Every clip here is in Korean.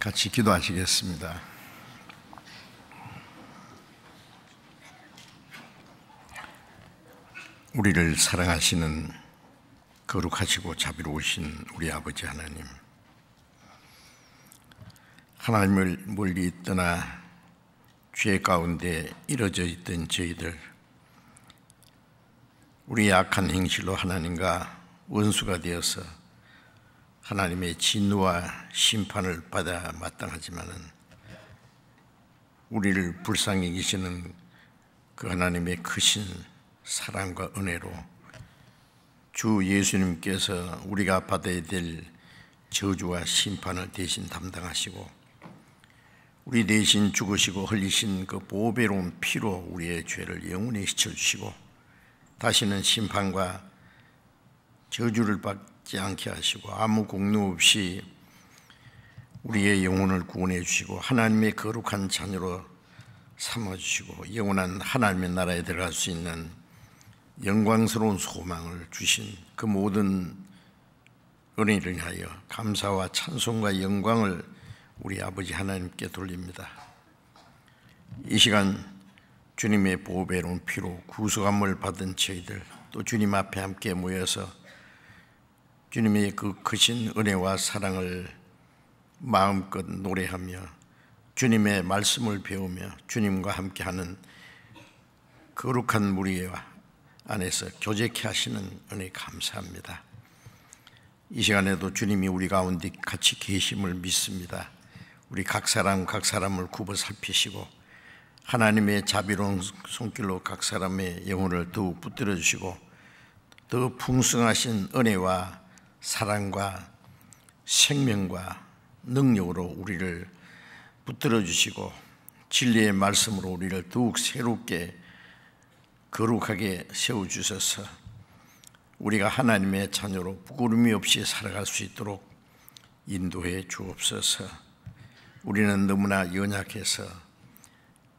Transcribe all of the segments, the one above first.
같이 기도하시겠습니다. 우리를 사랑하시는 거룩하시고 자비로우신 우리 아버지 하나님, 하나님을 멀리 떠나 죄 가운데 이뤄져 있던 저희들, 우리 약한 행실로 하나님과 원수가 되어서 하나님의 진노와 심판을 받아 마땅하지만은 우리를 불쌍히 여기시는 그 하나님의 크신 사랑과 은혜로 주 예수님께서 우리가 받아야 될 저주와 심판을 대신 담당하시고 우리 대신 죽으시고 흘리신 그 보배로운 피로 우리의 죄를 영원히 씻어주시고 다시는 심판과 저주를 받지 않게 하시고 아무 공로 없이 우리의 영혼을 구원해 주시고 하나님의 거룩한 자녀로 삼아주시고 영원한 하나님의 나라에 들어갈 수 있는 영광스러운 소망을 주신 그 모든 은혜를 인하여 감사와 찬송과 영광을 우리 아버지 하나님께 돌립니다. 이 시간 주님의 보배로운 피로 구속함을 받은 저희들, 또 주님 앞에 함께 모여서 주님의 그 크신 은혜와 사랑을 마음껏 노래하며 주님의 말씀을 배우며 주님과 함께하는 거룩한 무리 안에서 교제케 하시는 은혜 감사합니다. 이 시간에도 주님이 우리 가운데 같이 계심을 믿습니다. 우리 각 사람을 굽어 살피시고 하나님의 자비로운 손길로 각 사람의 영혼을 더욱 붙들어 주시고 더 풍성하신 은혜와 사랑과 생명과 능력으로 우리를 붙들어 주시고 진리의 말씀으로 우리를 더욱 새롭게 거룩하게 세워주셔서 우리가 하나님의 자녀로 부끄러움이 없이 살아갈 수 있도록 인도해 주옵소서. 우리는 너무나 연약해서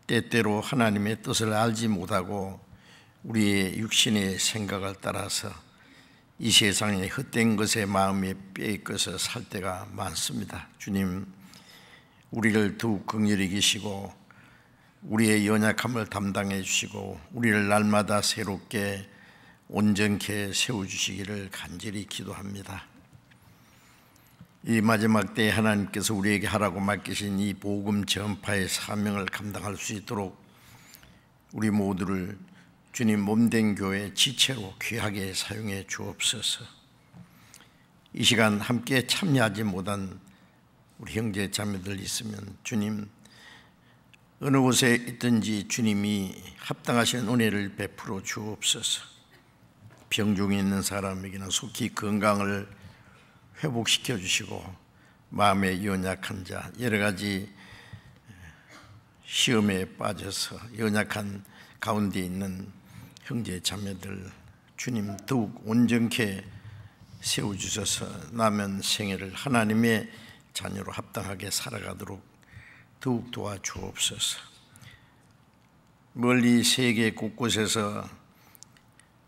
때때로 하나님의 뜻을 알지 못하고 우리의 육신의 생각을 따라서 이 세상의 헛된 것에 마음이 빼앗겨서 살 때가 많습니다. 주님, 우리를 더욱 긍휼히 계시고 우리의 연약함을 담당해 주시고 우리를 날마다 새롭게 온전케 세워주시기를 간절히 기도합니다. 이 마지막 때에 하나님께서 우리에게 하라고 맡기신 이 복음 전파의 사명을 감당할 수 있도록 우리 모두를 주님 몸된 교회 지체로 귀하게 사용해 주옵소서. 이 시간 함께 참여하지 못한 우리 형제 자매들 있으면 주님 어느 곳에 있든지 주님이 합당하신 은혜를 베풀어 주옵소서. 병중에 있는 사람에게는 속히 건강을 회복시켜 주시고 마음에 연약한 자, 여러 가지 시험에 빠져서 연약한 가운데 있는 형제 자매들 주님 더욱 온전케 세워주셔서 남은 생애를 하나님의 자녀로 합당하게 살아가도록 더욱 도와주옵소서. 멀리 세계 곳곳에서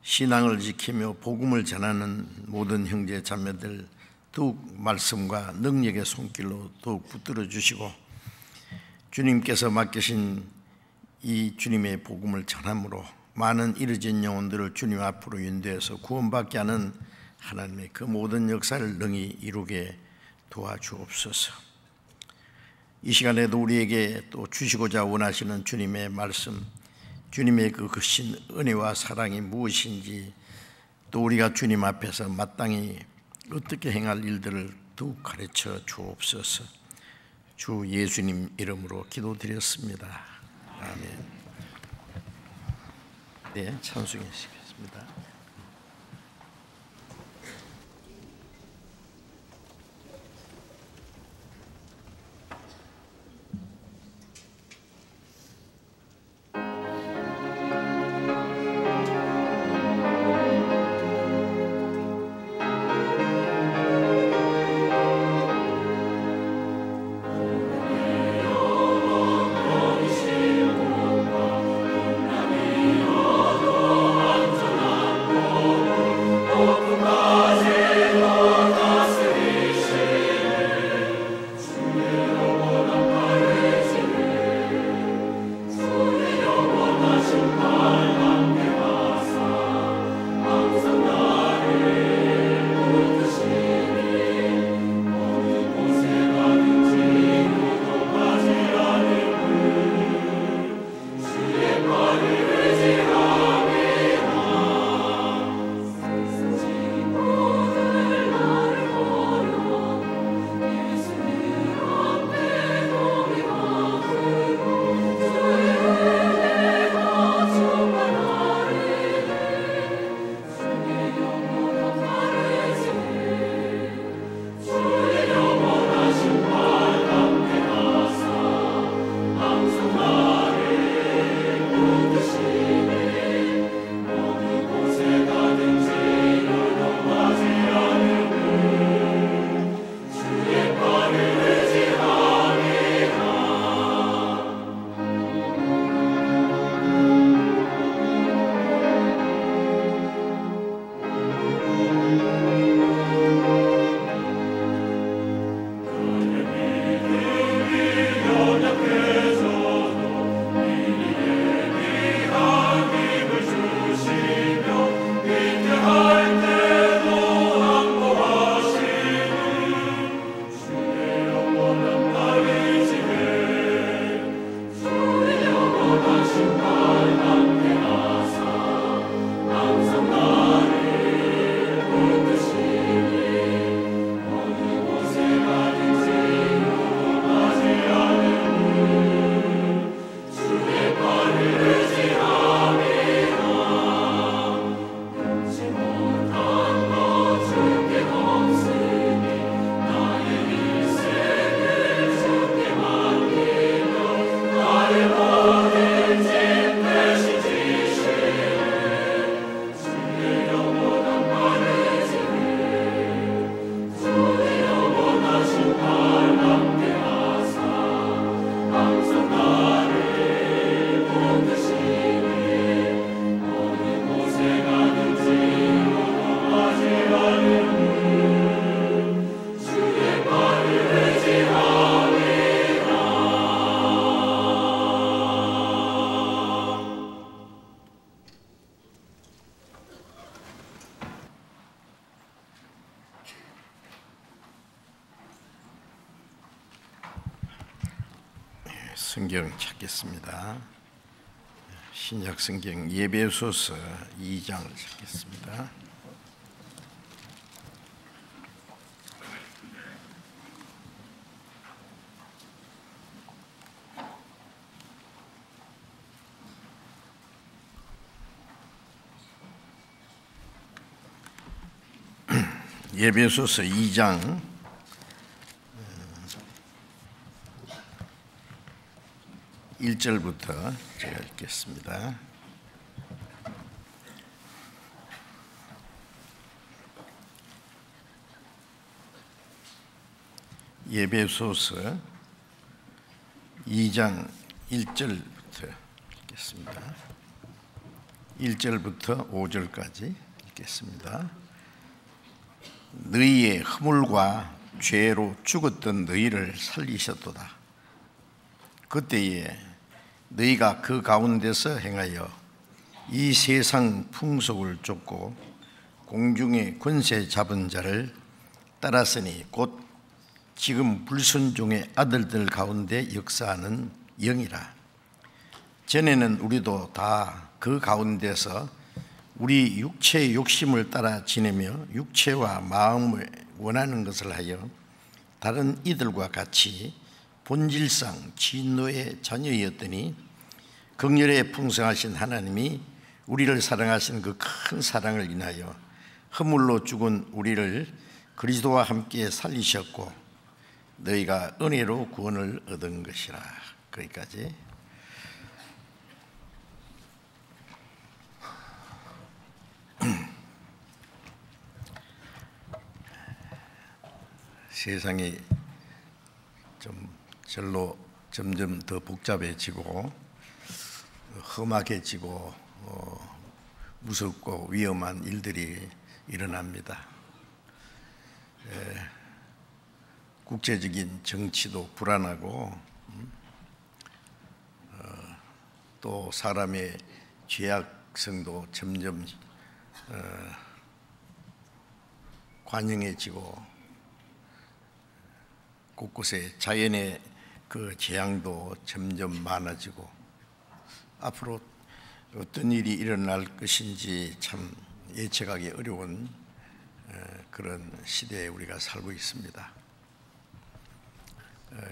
신앙을 지키며 복음을 전하는 모든 형제 자매들 더욱 말씀과 능력의 손길로 더욱 붙들어 주시고 주님께서 맡기신 이 주님의 복음을 전함으로 많은 잃어진 영혼들을 주님 앞으로 인도해서 구원받게 하는 하나님의 그 모든 역사를 능히 이루게 도와주옵소서. 이 시간에도 우리에게 또 주시고자 원하시는 주님의 말씀, 주님의 그 크신 은혜와 사랑이 무엇인지, 또 우리가 주님 앞에서 마땅히 어떻게 행할 일들을 더욱 가르쳐 주옵소서. 주 예수님 이름으로 기도드렸습니다. 아멘. 네, 찬송해 주시겠습니다. 성경 찾겠습니다. 신약 성경 예배소서 2장을 찾겠습니다. 예배소서 2장 1절부터 제가 읽겠습니다. 예배소서 2장 1절부터 읽겠습니다. 1절부터 5절까지 읽겠습니다. 너희의 허물과 죄로 죽었던 너희를 살리셨도다. 그때에 너희가 그 가운데서 행하여 이 세상 풍속을 쫓고 공중의 권세 잡은 자를 따랐으니 곧 지금 불순종의 아들들 가운데 역사하는 영이라. 전에는 우리도 다 그 가운데서 우리 육체의 욕심을 따라 지내며 육체와 마음을 원하는 것을 하여 다른 이들과 같이 본질상 진노의 자녀였더니 긍휼에 풍성하신 하나님이 우리를 사랑하신 그 큰 사랑을 인하여 허물로 죽은 우리를 그리스도와 함께 살리셨고 너희가 은혜로 구원을 얻은 것이라. 거기까지. 세상이 좀 절로 점점 더 복잡해지고 험악해지고 무섭고 위험한 일들이 일어납니다. 국제적인 정치도 불안하고 또 사람의 죄악성도 점점 관영해지고 곳곳에 자연의 그 재앙도 점점 많아지고 앞으로 어떤 일이 일어날 것인지 참 예측하기 어려운 그런 시대에 우리가 살고 있습니다.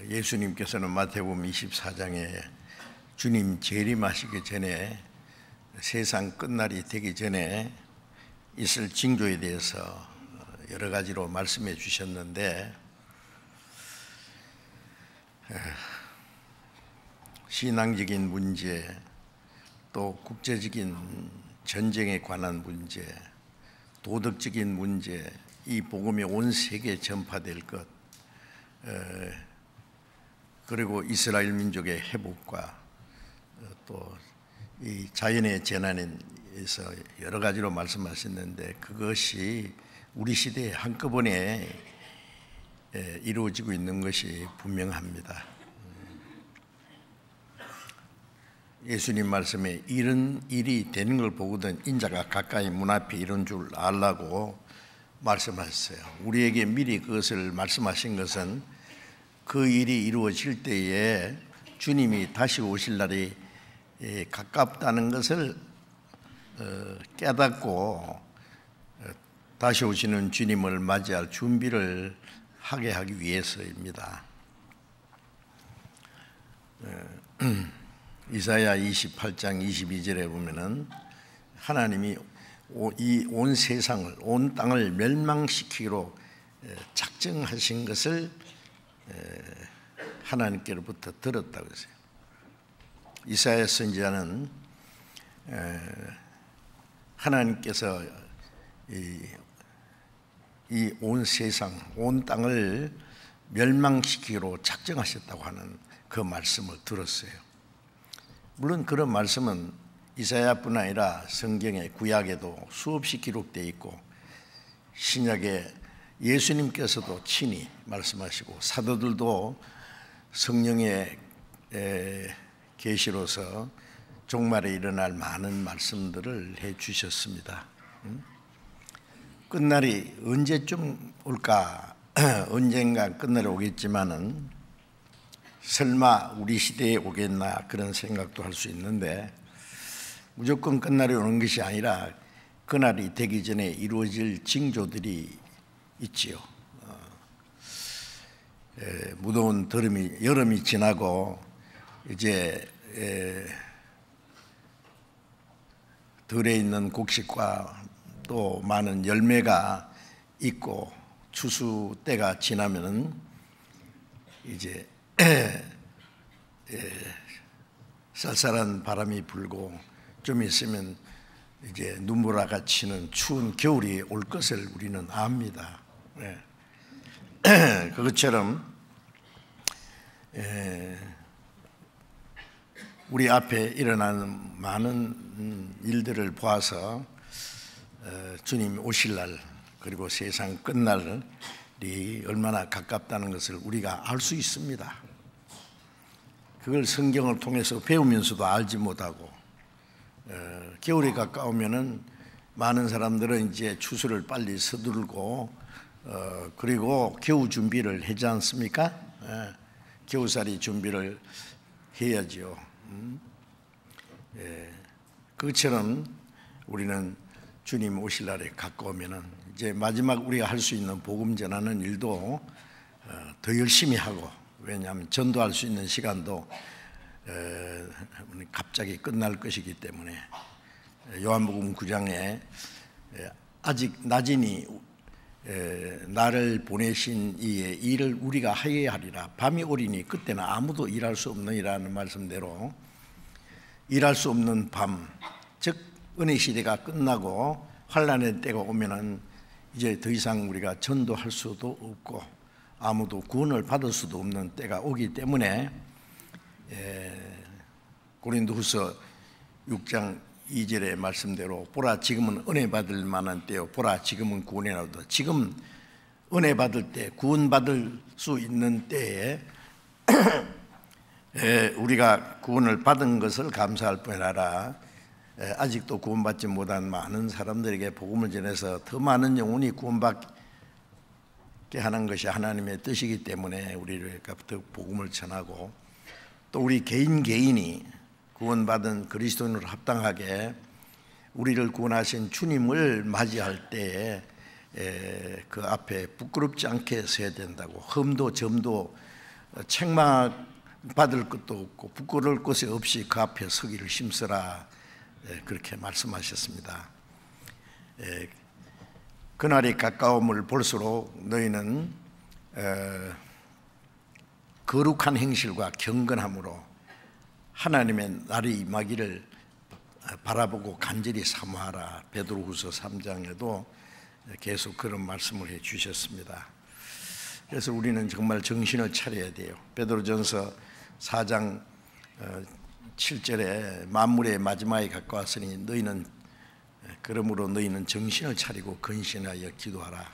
예수님께서는 마태복음 24장에 주님 재림하시기 전에 세상 끝날이 되기 전에 있을 징조에 대해서 여러 가지로 말씀해 주셨는데 신앙적인 문제, 또 국제적인 전쟁에 관한 문제, 도덕적인 문제, 이 복음이 온 세계에 전파될 것, 그리고 이스라엘 민족의 회복과 또 이 자연의 재난에서 여러 가지로 말씀하셨는데 그것이 우리 시대에 한꺼번에 이루어지고 있는 것이 분명합니다. 예수님 말씀에 이런 일이 되는 걸 보거든 인자가 가까이 문 앞에 이런 줄 알라고 말씀하셨어요. 우리에게 미리 그것을 말씀하신 것은 그 일이 이루어질 때에 주님이 다시 오실 날이 가깝다는 것을 깨닫고 다시 오시는 주님을 맞이할 준비를 하게 하기 위해서입니다. 이사야 28장 22절에 보면은 하나님이 이 온 세상을, 온 땅을 멸망시키기로 작정하신 것을 하나님께로부터 들었다고 했어요. 이사야 선지자는 하나님께서 이 온 세상, 온 땅을 멸망시키기로 작정하셨다고 하는 그 말씀을 들었어요. 물론 그런 말씀은 이사야뿐 아니라 성경의 구약에도 수없이 기록되어 있고 신약에 예수님께서도 친히 말씀하시고 사도들도 성령의 계시로서 종말에 일어날 많은 말씀들을 해 주셨습니다. 끝날이 언제쯤 올까? 언젠가 끝날이 오겠지만은 설마 우리 시대에 오겠나 그런 생각도 할 수 있는데 무조건 끝날이 오는 것이 아니라 그날이 되기 전에 이루어질 징조들이 있지요. 무더운 여름이 지나고 이제 들에 있는 곡식과 또 많은 열매가 있고 추수 때가 지나면은 이제 쌀쌀한 바람이 불고 좀 있으면 이제 눈보라가 치는 추운 겨울이 올 것을 우리는 압니다. 그것처럼 우리 앞에 일어나는 많은 일들을 보아서 주님 오실 날 그리고 세상 끝날이 얼마나 가깝다는 것을 우리가 알 수 있습니다. 그걸 성경을 통해서 배우면서도 알지 못하고 겨울이 가까우면은 많은 사람들은 이제 추수를 빨리 서두르고 그리고 겨우 준비를 하지 않습니까? 겨우살이 준비를 해야지요. 그것처럼 우리는 주님 오실 날에 가까우면은 이제 마지막 우리가 할 수 있는 복음 전하는 일도 더 열심히 하고, 왜냐하면 전도할 수 있는 시간도 갑자기 끝날 것이기 때문에 요한복음 9장에 아직 낮이니 나를 보내신 이의 일을 우리가 하여야 하리라. 밤이 오리니 그때는 아무도 일할 수 없느니라는 말씀대로 일할 수 없는 밤, 즉 은혜 시대가 끝나고 환난의 때가 오면은 이제 더 이상 우리가 전도할 수도 없고 아무도 구원을 받을 수도 없는 때가 오기 때문에 고린도후서 6장 2절의 말씀대로 보라 지금은 은혜 받을 만한 때요 보라 지금은 구원의 나오다. 지금 은혜 받을 때 구원 받을 수 있는 때에 우리가 구원을 받은 것을 감사할 뿐 아니라 아직도 구원받지 못한 많은 사람들에게 복음을 전해서 더 많은 영혼이 구원받게 하는 것이 하나님의 뜻이기 때문에 우리를 더 복음을 전하고 또 우리 개인이 구원받은 그리스도인으로 합당하게 우리를 구원하신 주님을 맞이할 때에 그 앞에 부끄럽지 않게 서야 된다고. 흠도 점도 책망받을 것도 없고 부끄러울 것이 없이 그 앞에 서기를 힘쓰라, 그렇게 말씀하셨습니다. 그날이 가까움을 볼수록 너희는 거룩한 행실과 경건함으로 하나님의 날이 임하기를 바라보고 간절히 사모하라. 베드로후서 3장에도 계속 그런 말씀을 해 주셨습니다. 그래서 우리는 정말 정신을 차려야 돼요. 베드로전서 4장 7절에 만물의 마지막에 가까웠으니 너희는 그러므로 너희는 정신을 차리고 근신하여 기도하라.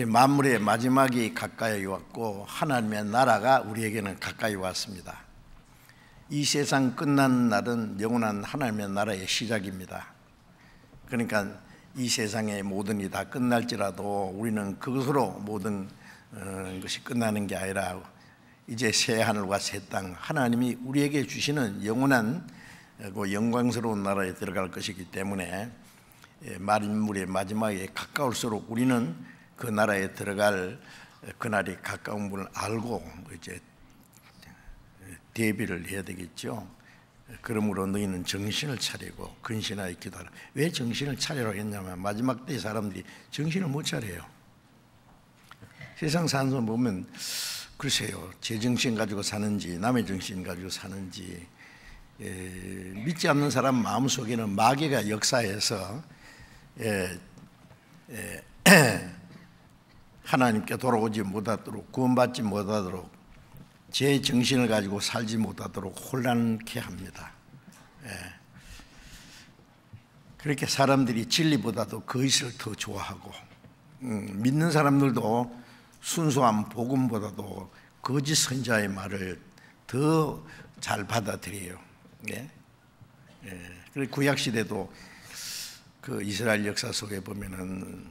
만물의 마지막이 가까이 왔고 하나님의 나라가 우리에게는 가까이 왔습니다. 이 세상 끝난 날은 영원한 하나님의 나라의 시작입니다. 그러니까 이 세상의 모든 일이 다 끝날지라도 우리는 그것으로 모든 것이 끝나는 게 아니라 이제 새 하늘과 새 땅, 하나님이 우리에게 주시는 영원한 영광스러운 나라에 들어갈 것이기 때문에 만물의 마지막에 가까울수록 우리는 그 나라에 들어갈 그날이 가까운 걸 알고 이제 대비를 해야 되겠죠. 그러므로 너희는 정신을 차리고 근신하여 기도하라. 왜 정신을 차리라고 했냐면 마지막 때 사람들이 정신을 못 차려요. 세상 사는 사람 보면 글쎄요, 제 정신 가지고 사는지 남의 정신 가지고 사는지 믿지 않는 사람 마음속에는 마귀가 역사해서 하나님께 돌아오지 못하도록 구원받지 못하도록 제 정신을 가지고 살지 못하도록 혼란케 합니다. 그렇게 사람들이 진리보다도 거짓을 더 좋아하고 믿는 사람들도 순수한 복음보다도 거짓 선자의 말을 더 잘 받아들여요. 그리고 구약 시대도 그 이스라엘 역사 속에 보면은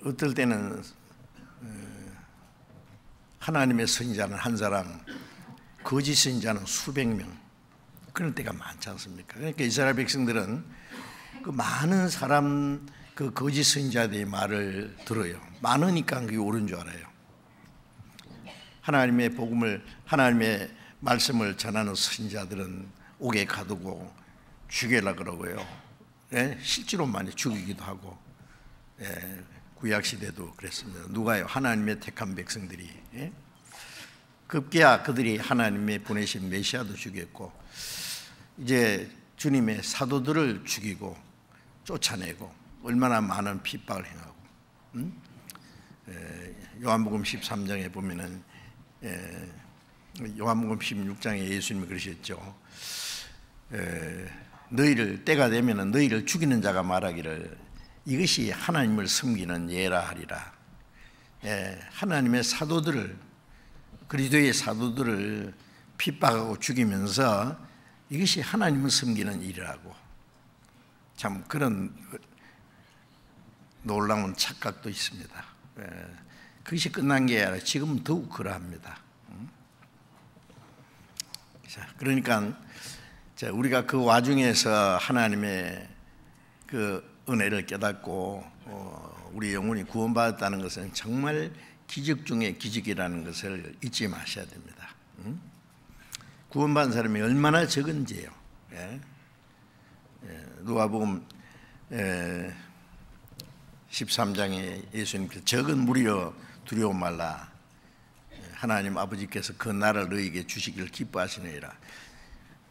어떨 때는 하나님의 선지자는 한 사람, 거짓 선지자는 수백 명, 그런 때가 많지 않습니까? 그러니까 이스라엘 백성들은 그 많은 사람, 그 거짓 선지자들의 말을 들어요. 많으니까 그게 옳은 줄 알아요. 하나님의 복음을, 하나님의 말씀을 전하는 선지자들은 옥에 가두고 죽이려고 그러고요. 실제로 많이 죽이기도 하고, 구약시대도 그랬습니다. 누가요? 하나님의 택한 백성들이. 급기야 그들이 하나님의 보내신 메시아도 죽였고, 이제 주님의 사도들을 죽이고 쫓아내고 얼마나 많은 핍박을 행하고. 요한복음 13장에 보면은, 요한복음 16장에 예수님이 그러셨죠. 너희를 때가 되면은 너희를 죽이는 자가 말하기를 이것이 하나님을 섬기는 예라 하리라. 하나님의 사도들을, 그리스도의 사도들을 핍박하고 죽이면서 이것이 하나님을 섬기는 일이라고. 참 그런 놀라운 착각도 있습니다. 그것이 끝난 게 아니라 지금 더욱 그러합니다. 자, 그러니까 우리가 그 와중에서 하나님의 그 은혜를 깨닫고 우리 영혼이 구원받았다는 것은 정말 기적 중에 기적이라는 것을 잊지 마셔야 됩니다. 구원받은 사람이 얼마나 적은지요. 누가복음 13장에 예수님께서 적은 무리여 두려워 말라. 하나님 아버지께서 그 나라를 너희에게 주시기를 기뻐하시느니라.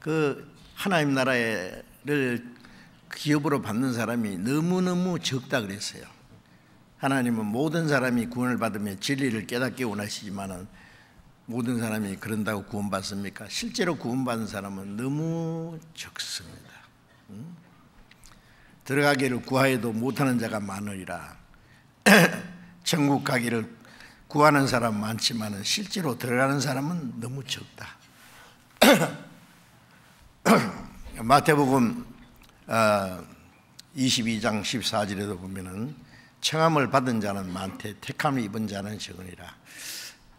그 하나님 나라를 기업으로 받는 사람이 너무너무 적다 그랬어요. 하나님은 모든 사람이 구원을 받으며 진리를 깨닫게 원하시지만은 모든 사람이 그런다고 구원받습니까? 실제로 구원받은 사람은 너무 적습니다. 들어가기를 구하여도 못하는 자가 많으리라. 천국 가기를 구하는 사람 많지만은 실제로 들어가는 사람은 너무 적다. 마태복음 22장 14절에도 보면은 청함을 받은 자는 많되 택함을 입은 자는 적으니라.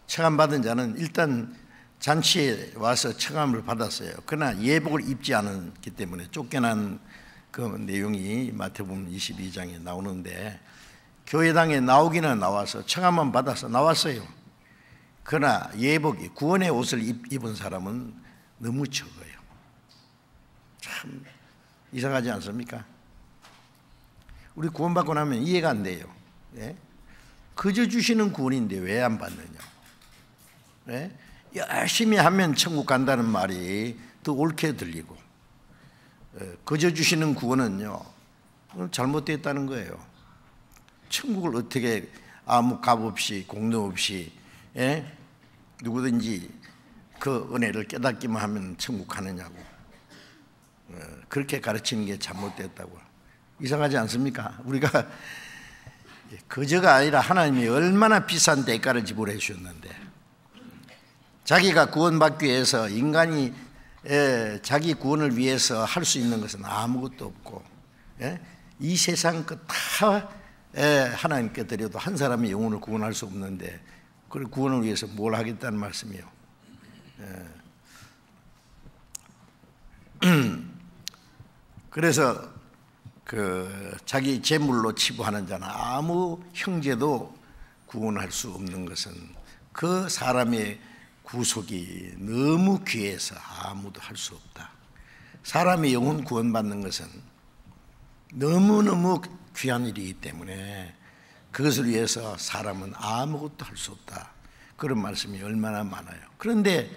청함 받은 자는 일단 잔치에 와서 청함을 받았어요. 그러나 예복을 입지 않았기 때문에 쫓겨난 그 내용이 마태복음 22장에 나오는데, 교회당에 나오기는 나와서 청함만 받아서 나왔어요. 그러나 예복이, 구원의 옷을 입은 사람은 너무 적어요. 참 이상하지 않습니까? 우리 구원받고 나면 이해가 안 돼요. 그저 주시는 구원인데 왜 안 받느냐. 열심히 하면 천국 간다는 말이 더 옳게 들리고, 그저 주시는 구원은요 잘못됐다는 거예요. 천국을 어떻게 아무 값 없이 공로 없이 누구든지 그 은혜를 깨닫기만 하면 천국 가느냐고. 그렇게 가르치는 게 잘못됐다고. 이상하지 않습니까? 우리가 그저가 아니라 하나님이 얼마나 비싼 대가를 지불해 주셨는데, 자기가 구원받기 위해서 인간이 자기 구원을 위해서 할 수 있는 것은 아무것도 없고, 이 세상 것 다 하나님께 드려도 한 사람이 영혼을 구원할 수 없는데 그 구원을 위해서 뭘 하겠다는 말씀이요. 그래서 그 자기 재물로 치부하는 자는 아무 형제도 구원할 수 없는 것은 그 사람의 구속이 너무 귀해서 아무도 할 수 없다. 사람의 영혼 구원받는 것은 너무너무 귀한 일이기 때문에 그것을 위해서 사람은 아무것도 할 수 없다. 그런 말씀이 얼마나 많아요. 그런데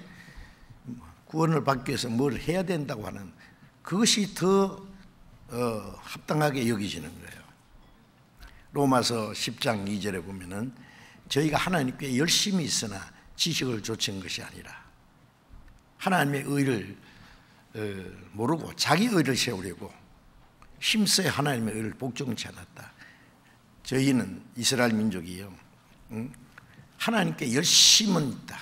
구원을 받기 위해서 뭘 해야 된다고 하는 그것이 더 합당하게 여기지는 거예요. 로마서 10장 2절에 보면은 저희가 하나님께 열심히 있으나 지식을 좇은 것이 아니라 하나님의 의를 모르고 자기 의를 세우려고 힘써 하나님의 의를 복종치 않았다. 저희는 이스라엘 민족이요, 하나님께 열심은 있다.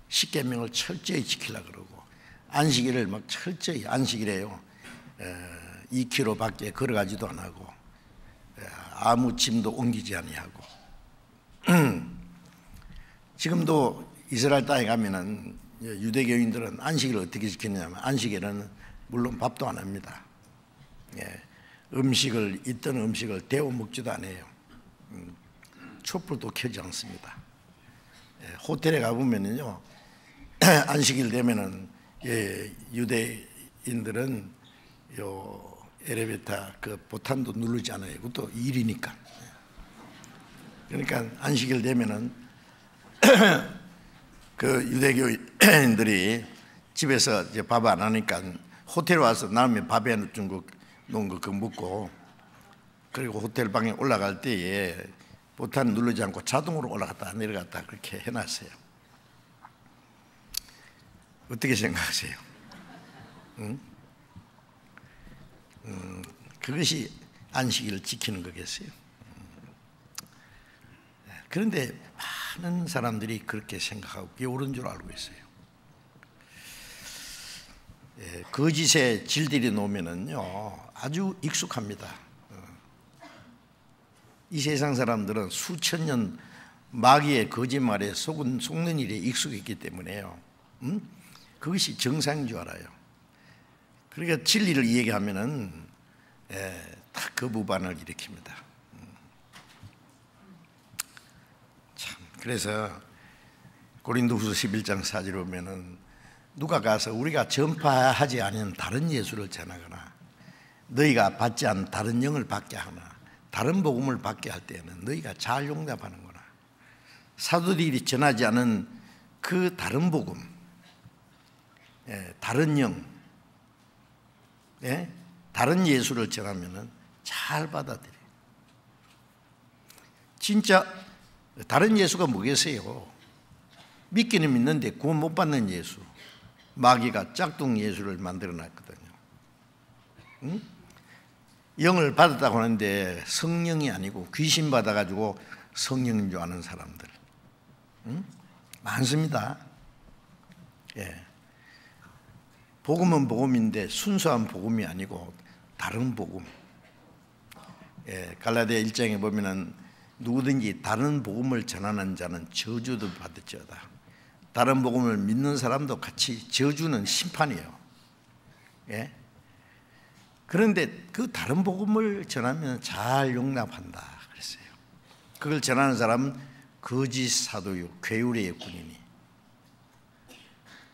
십계명을 철저히 지키려고 그러고 안식일을 막 철저히, 안식일에요 2km 밖에 걸어가지도 안 하고 아무 짐도 옮기지 아니하고 지금도 이스라엘 땅에 가면은 유대교인들은 안식일을 어떻게 지키냐면 안식일에는 물론 밥도 안 합니다. 음식을 있던 음식을 데워 먹지도 않아요. 촛불도 켜지 않습니다. 호텔에 가보면은요 안식일 되면은 유대인들은 요 엘리베이터 그 보탄도 누르지 않아요. 그것도 일이니까. 그러니까 안식일 되면은 그 유대교인들이 집에서 이제 밥 안 하니까 호텔 와서 남의 밥에 놓은 거 그거 먹고, 그리고 호텔 방에 올라갈 때에 보탄 누르지 않고 자동으로 올라갔다 내려갔다 그렇게 해놨어요. 어떻게 생각하세요? 응? 그것이 안식일을 지키는 거겠어요. 그런데 많은 사람들이 그렇게 생각하고 그게 옳은 줄 알고 있어요. 거짓에 질들이 놓으면은요 아주 익숙합니다. 이 세상 사람들은 수천 년 마귀의 거짓말에 속는 일에 익숙했기 때문에요. 그것이 정상인 줄 알아요. 그러니까 진리를 얘기하면은 다 거부반을 일으킵니다. 참, 그래서 고린도후서 11장 4절에 보면은 누가 가서 우리가 전파하지 않은 다른 예수를 전하거나 너희가 받지 않은 다른 영을 받게 하나 다른 복음을 받게 할 때에는 너희가 잘 용납하는구나. 사도들이 전하지 않은 그 다른 복음, 다른 영, 다른 예수를 전하면은 잘 받아들여요. 진짜 다른 예수가 뭐겠어요? 믿기는 믿는데 구원 못 받는 예수. 마귀가 짝퉁 예수를 만들어 놨거든요. 응? 영을 받았다고 하는데 성령이 아니고 귀신 받아가지고 성령인 줄 아는 사람들 많습니다. 복음은 복음인데 순수한 복음이 아니고 다른 복음. 갈라디아 1장에 보면은 누구든지 다른 복음을 전하는 자는 저주도 받을지어다. 다른 복음을 믿는 사람도 같이 저주는 심판이에요. 그런데 그 다른 복음을 전하면 잘 용납한다 그랬어요. 그걸 전하는 사람은 거짓 사도요 괴율의 군인이.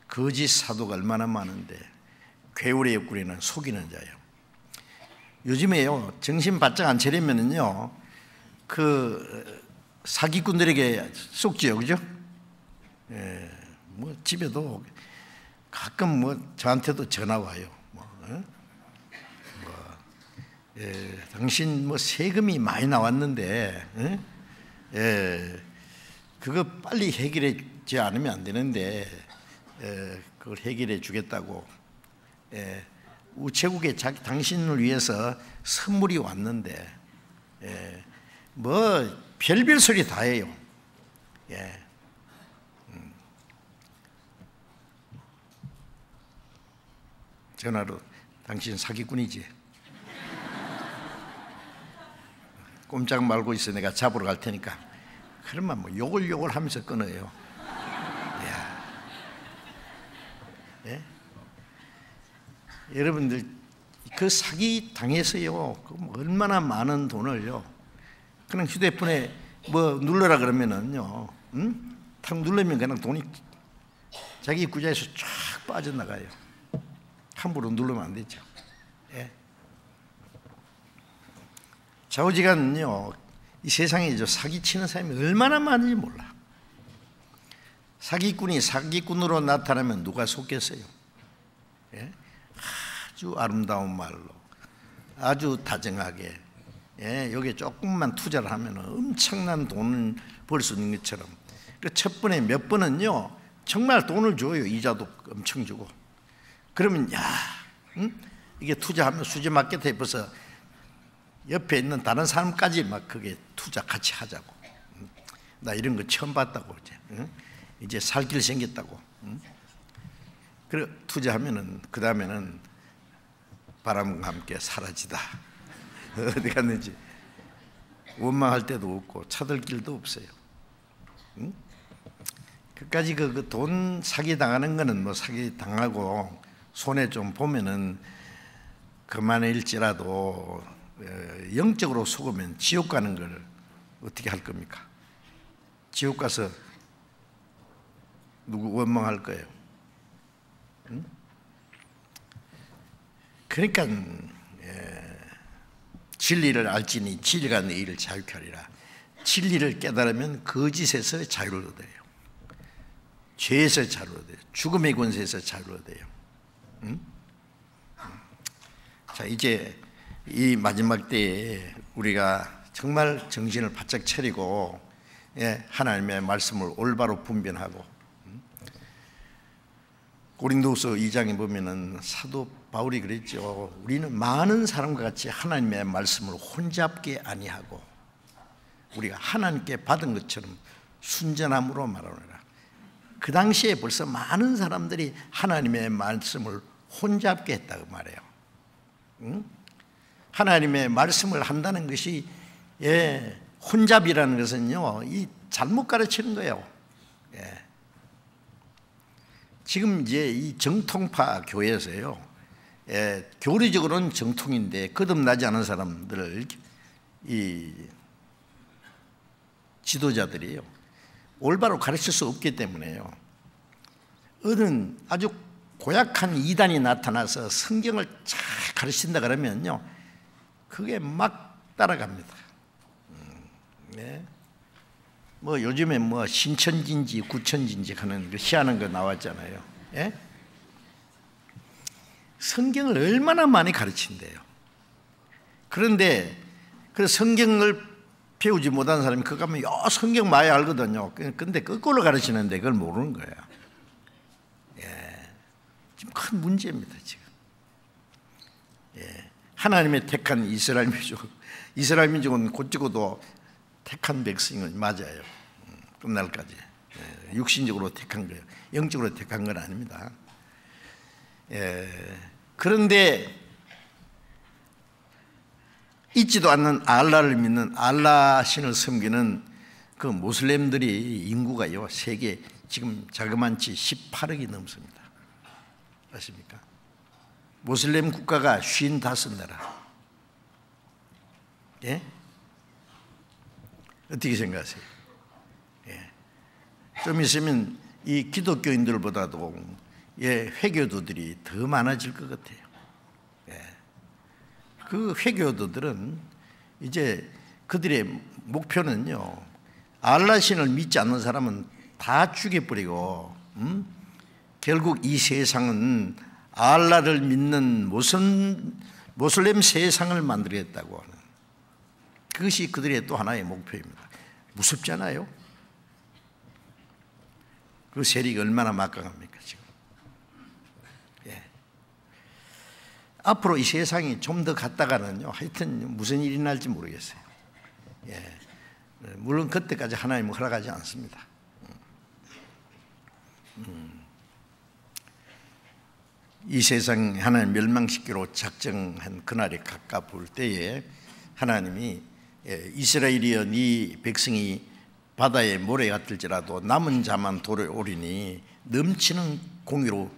거짓 사도가 얼마나 많은데 괴율의 군인은 속이는 자예요. 요즘에요 정신 바짝 안 차리면은요 그 사기꾼들에게 속지요, 그죠? 뭐 집에도 가끔 뭐 저한테도 전화 와요. 당신 뭐 세금이 많이 나왔는데, 그거 빨리 해결하지 않으면 안 되는데, 그걸 해결해 주겠다고. 우체국에 당신을 위해서 선물이 왔는데, 뭐 별별 소리 다 해요. 전화로 당신 사기꾼이지. 꼼짝 말고 있어. 내가 잡으러 갈 테니까. 그러면 뭐 욕을 하면서 끊어요. 여러분들 그 사기 당해서요. 얼마나 많은 돈을요. 그냥 휴대폰에 뭐 눌러라 그러면은요, 탁 누르면 그냥 돈이 자기 구자에서 쫙 빠져나가요. 함부로 누르면 안 되죠. 좌우지간은요, 이 세상에 사기치는 사람이 얼마나 많은지 몰라. 사기꾼이 사기꾼으로 나타나면 누가 속겠어요? 아주 아름다운 말로, 아주 다정하게, 여기에 조금만 투자를 하면 엄청난 돈을 벌 수 있는 것처럼. 그 첫 번에 몇 번은요, 정말 돈을 줘요. 이자도 엄청 주고. 그러면 이게 투자하면 수지 마켓에 벌써 옆에 있는 다른 사람까지 막 그게 투자 같이 하자고. 나 이런 거 처음 봤다고 이제 살 길 생겼다고. 그래 투자하면은 그 다음에는 바람과 함께 사라지다. 어디 갔는지 원망할 데도 없고 찾을 길도 없어요. 그까지 그 돈 사기 당하는 거는 뭐 사기 당하고 손해 좀 보면은 그만일지라도 영적으로 속으면 지옥 가는 걸 어떻게 할 겁니까? 지옥 가서 누구 원망할 거예요? 응? 그러니까 진리를 알지니 진리가 너희를 자유케 하리라. 진리를 깨달으면 거짓에서 자유를 얻어요. 죄에서 자유를 얻어요. 죽음의 권세에서 자유를 얻어요. 응? 자, 이제 이 마지막 때에 우리가 정말 정신을 바짝 차리고 하나님의 말씀을 올바로 분별하고, 고린도후서 2장에 보면은 사도 바울이 그랬죠. 우리는 많은 사람과 같이 하나님의 말씀을 혼잡게 아니하고 우리가 하나님께 받은 것처럼 순전함으로 말하노라. 그 당시에 벌써 많은 사람들이 하나님의 말씀을 혼잡게 했다고 말해요. 응? 하나님의 말씀을 한다는 것이 혼잡이라는 것은요, 이 잘못 가르치는 거예요. 지금 이제 이 정통파 교회에서요, 교리적으로는 정통인데 거듭나지 않은 사람들을 이 지도자들이요, 올바로 가르칠 수 없기 때문에요, 어느 아주 고약한 이단이 나타나서 성경을 잘 가르친다 그러면요, 그게 막 따라갑니다. 네. 뭐 요즘에 뭐 신천진지 구천진지 하는 그 희한한 거 나왔잖아요. 예? 성경을 얼마나 많이 가르친대요. 그런데 그 성경을 배우지 못한 사람이 그거 가면 성경 많이 알거든요. 근데 거꾸로 가르치는데 그걸 모르는 거예요. 지금 큰 문제입니다, 지금. 하나님의 택한 이스라엘 민족, 이스라엘 민족은 곧 죽어도 택한 백성은 맞아요. 끝날까지. 육신적으로 택한 거예요. 영적으로 택한 건 아닙니다. 그런데 있지도 않는 알라를 믿는, 알라 신을 섬기는 그 모슬렘들이 인구가요, 세계 지금 자그만치 18억이 넘습니다. 아십니까? 모슬렘 국가가 55나라. 예? 어떻게 생각하세요? 좀 있으면 이 기독교인들보다도 회교도들이 더 많아질 것 같아요. 그 회교도들은 이제 그들의 목표는요, 알라 신을 믿지 않는 사람은 다 죽여버리고, 결국 이 세상은 알라를 믿는 모슬렘 세상을 만들겠다고 하는, 그것이 그들의 또 하나의 목표입니다. 무섭잖아요. 그 세력이 얼마나 막강합니까 지금. 앞으로 이 세상이 좀 더 갔다가는요, 하여튼 무슨 일이 날지 모르겠어요. 물론 그때까지 하나님은 허락하지 않습니다. 이 세상 하나님 멸망시키로 작정한 그날이 가까울 때에 하나님이 이스라엘이여 네 백성이 바다의 모래 같을지라도 남은 자만 돌아오리니 넘치는 공의로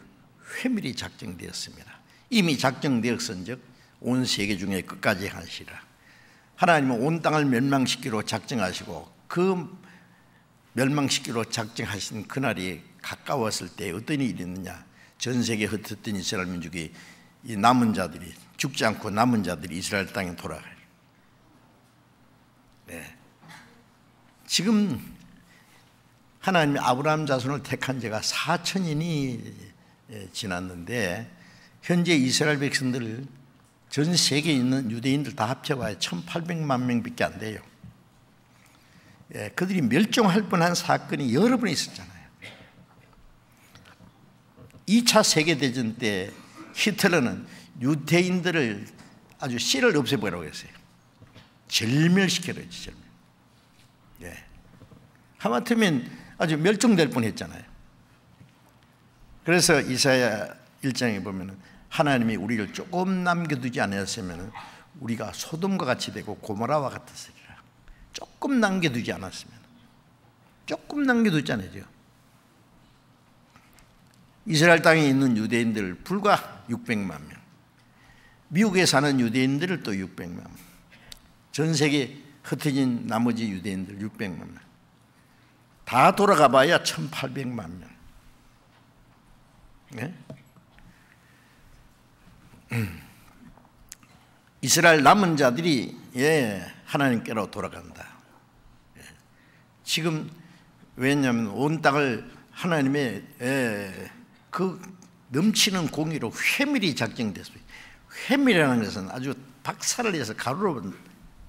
회밀히 작정되었습니다. 이미 작정되었은즉 온 세계 중에 끝까지 하시라. 하나님은 온 땅을 멸망시키로 작정하시고 그 멸망시키로 작정하신 그날이 가까웠을 때 어떤 일이 있느냐, 전 세계에 흩어졌던 이스라엘 민족이, 이 남은 자들이, 죽지 않고 남은 자들이 이스라엘 땅에 돌아가요. 지금 하나님이 아브라함 자손을 택한 지가 4천년이 지났는데 현재 이스라엘 백성들, 전 세계에 있는 유대인들 다 합쳐봐야 1,800만 명밖에 안 돼요. 그들이 멸종할 뻔한 사건이 여러 번 있었잖아요. 2차 세계대전 때 히틀러는 유대인들을 아주 씨를 없애버리라고 했어요. 절멸시켜버렸지, 절멸. 하마터면 아주 멸종될 뻔했잖아요. 그래서 이사야 1장에 보면 하나님이 우리를 조금 남겨두지 않았으면 우리가 소돔과 같이 되고 고모라와 같았으리라. 조금 남겨두지 않았으면, 조금 남겨두지 않아요. 이스라엘 땅에 있는 유대인들 불과 600만 명, 미국에 사는 유대인들을 또 600만 명, 전 세계 흩어진 나머지 유대인들 600만 명, 다 돌아가 봐야 1800만 명. 네? 이스라엘 남은 자들이 하나님께로 돌아간다. 지금 왜냐하면 온 땅을 하나님의 그 넘치는 공의로 회밀이 작정됐습니다. 회밀이라는 것은 아주 박살을 내서 가루로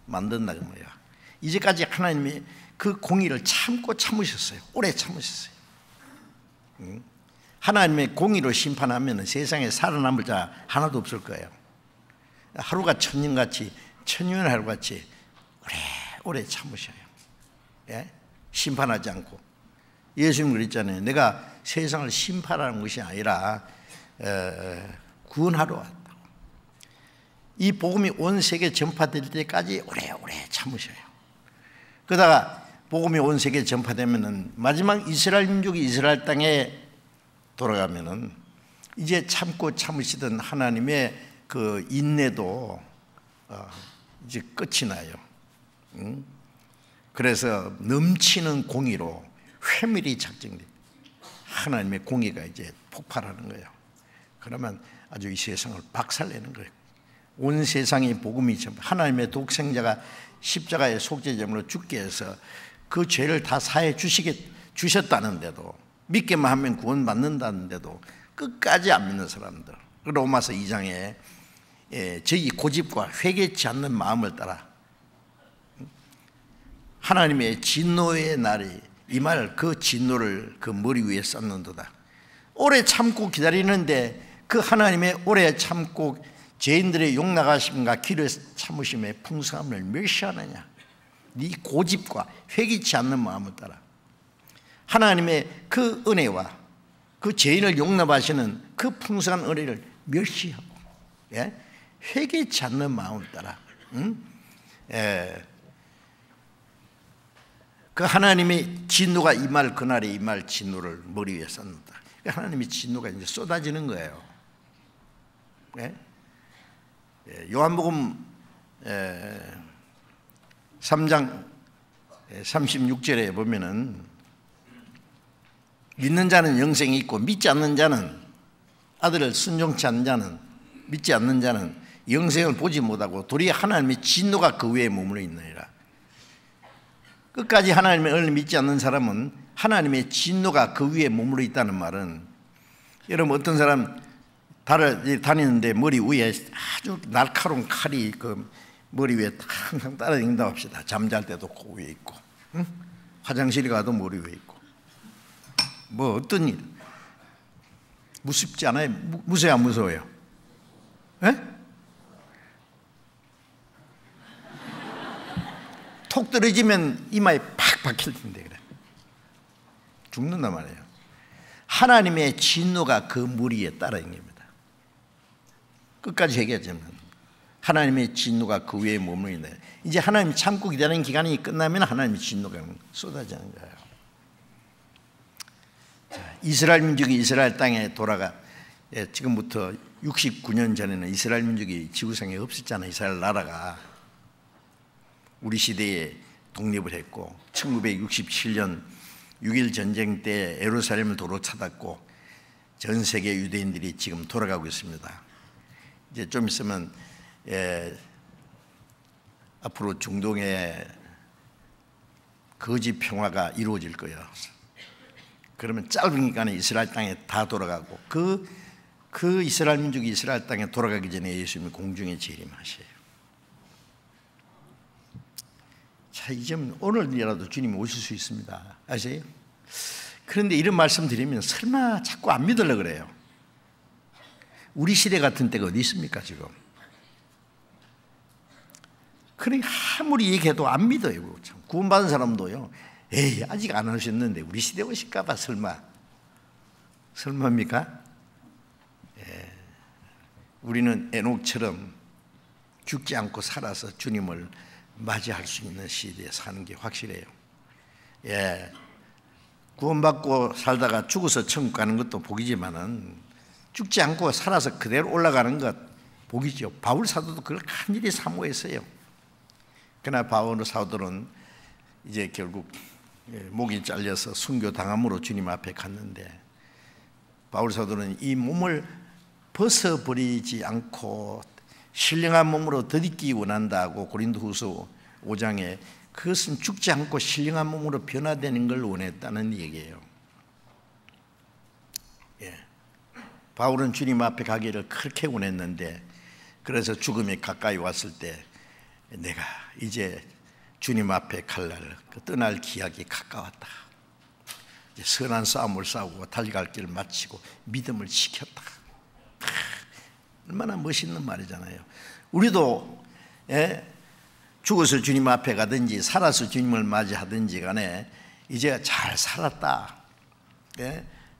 만든다 그 뭐야. 이제까지 하나님이 그 공의를 참고 참으셨어요. 오래 참으셨어요. 하나님의 공의로 심판하면 세상에 살아남을 자 하나도 없을 거예요. 하루가 천년같이, 천년 하루같이 오래 참으셔요. 예? 심판하지 않고. 예수님 그랬잖아요. 내가 세상을 심판하는 것이 아니라 구원하러 왔다고. 이 복음이 온 세계에 전파될 때까지 오래 참으셔요. 그러다가 복음이 온 세계에 전파되면은 마지막 이스라엘 민족이 이스라엘 땅에 돌아가면은 이제 참고 참으시던 하나님의 그 인내도 이제 끝이 나요. 그래서 넘치는 공의로 회밀이 작정돼. 하나님의 공의가 이제 폭발하는 거예요. 그러면 아주 이 세상을 박살내는 거예요. 온 세상이 복음이 하나님의 독생자가 십자가의 속죄제물로 죽게 해서 그 죄를 다 사해 주셨다는데도, 믿기만 하면 구원받는다는데도 끝까지 안 믿는 사람들. 로마서 2장에 저희 고집과 회개치 않는 마음을 따라 하나님의 진노의 날이 이 말 그 진노를 그 머리 위에 쌓는도다. 오래 참고 기다리는데 그 하나님의 오래 참고 죄인들의 용납하심과 길을 참으심의 풍성함을 멸시하느냐. 네 고집과 회개치 않는 마음을 따라 하나님의 그 은혜와 그 죄인을 용납하시는 그 풍성한 은혜를 멸시하고 회개치 않는 마음을 따라 그 하나님의 진노가 임할 그날에 임할 진노를 머리 위에 쌓는다. 하나님의 진노가 이제 쏟아지는 거예요. 요한복음 3장 36절에 보면은 믿는 자는 영생이 있고 믿지 않는 자는, 아들을 순종치 않는 자는, 믿지 않는 자는 영생을 보지 못하고 도리어 하나님의 진노가 그 위에 머물러 있느니라. 끝까지 하나님의 은혜를 믿지 않는 사람은 하나님의 진노가 그 위에 머물러 있다는 말은, 여러분 어떤 사람 다니는데 머리 위에 아주 날카로운 칼이 그 머리 위에 항상 따라다닌다고 합시다. 잠잘 때도 그 위에 있고, 화장실에 가도 머리 위에 있고, 뭐 어떤 일 무섭지 않아요? 무서워요, 안 무서워요? 톡 떨어지면 이마에 팍 박힐 텐데 그래. 죽는단 말이에요. 하나님의 진노가 그 무리에 따라다닙니다. 끝까지 얘기하자면 하나님의 진노가 그 위에 머물러 있는, 이제 하나님이 참고 기다리는 기간이 끝나면 하나님의 진노가 쏟아지는 거예요. 자, 이스라엘 민족이 이스라엘 땅에 돌아가, 지금부터 69년 전에는 이스라엘 민족이 지구상에 없었잖아요. 이스라엘 나라가 우리 시대에 독립을 했고 1967년 6.1 전쟁 때 예루살렘을 도로 찾았고 전 세계 유대인들이 지금 돌아가고 있습니다. 이제 좀 있으면 앞으로 중동에 거짓 평화가 이루어질 거예요. 그러면 짧은 기간에 이스라엘 땅에 다 돌아가고 그 이스라엘 민족이 이스라엘 땅에 돌아가기 전에 예수님이 공중에 재림하셔요. 자, 이제 오늘이라도 주님이 오실 수 있습니다. 아세요? 그런데 이런 말씀 드리면 설마 자꾸 안 믿으려고 그래요. 우리 시대 같은 때가 어디 있습니까 지금? 그러니 아무리 얘기해도 안 믿어요. 참. 구원받은 사람도요, 에이 아직 안 오셨는데 우리 시대 오실까 봐 설마입니까? 우리는 에녹처럼 죽지 않고 살아서 주님을 맞이할 수 있는 시대에 사는 게 확실해요. 구원받고 살다가 죽어서 천국 가는 것도 복이지만은 죽지 않고 살아서 그대로 올라가는 것 복이죠. 바울 사도도 그걸 간절히 사모했어요. 그러나 바울 사도는 이제 결국 목이 잘려서 순교 당함으로 주님 앞에 갔는데, 바울 사도는 이 몸을 벗어버리지 않고 신령한 몸으로 덧입기 원한다고 고린도후서 5장에 그것은 죽지 않고 신령한 몸으로 변화되는 걸 원했다는 얘기예요. 바울은 주님 앞에 가기를 그렇게 원했는데, 그래서 죽음이 가까이 왔을 때 내가 이제 주님 앞에 갈 날, 떠날 기약이 가까웠다. 이제 선한 싸움을 싸우고 달려갈 길을 마치고 믿음을 지켰다. 얼마나 멋있는 말이잖아요. 우리도 죽어서 주님 앞에 가든지 살아서 주님을 맞이하든지 간에 이제 잘 살았다.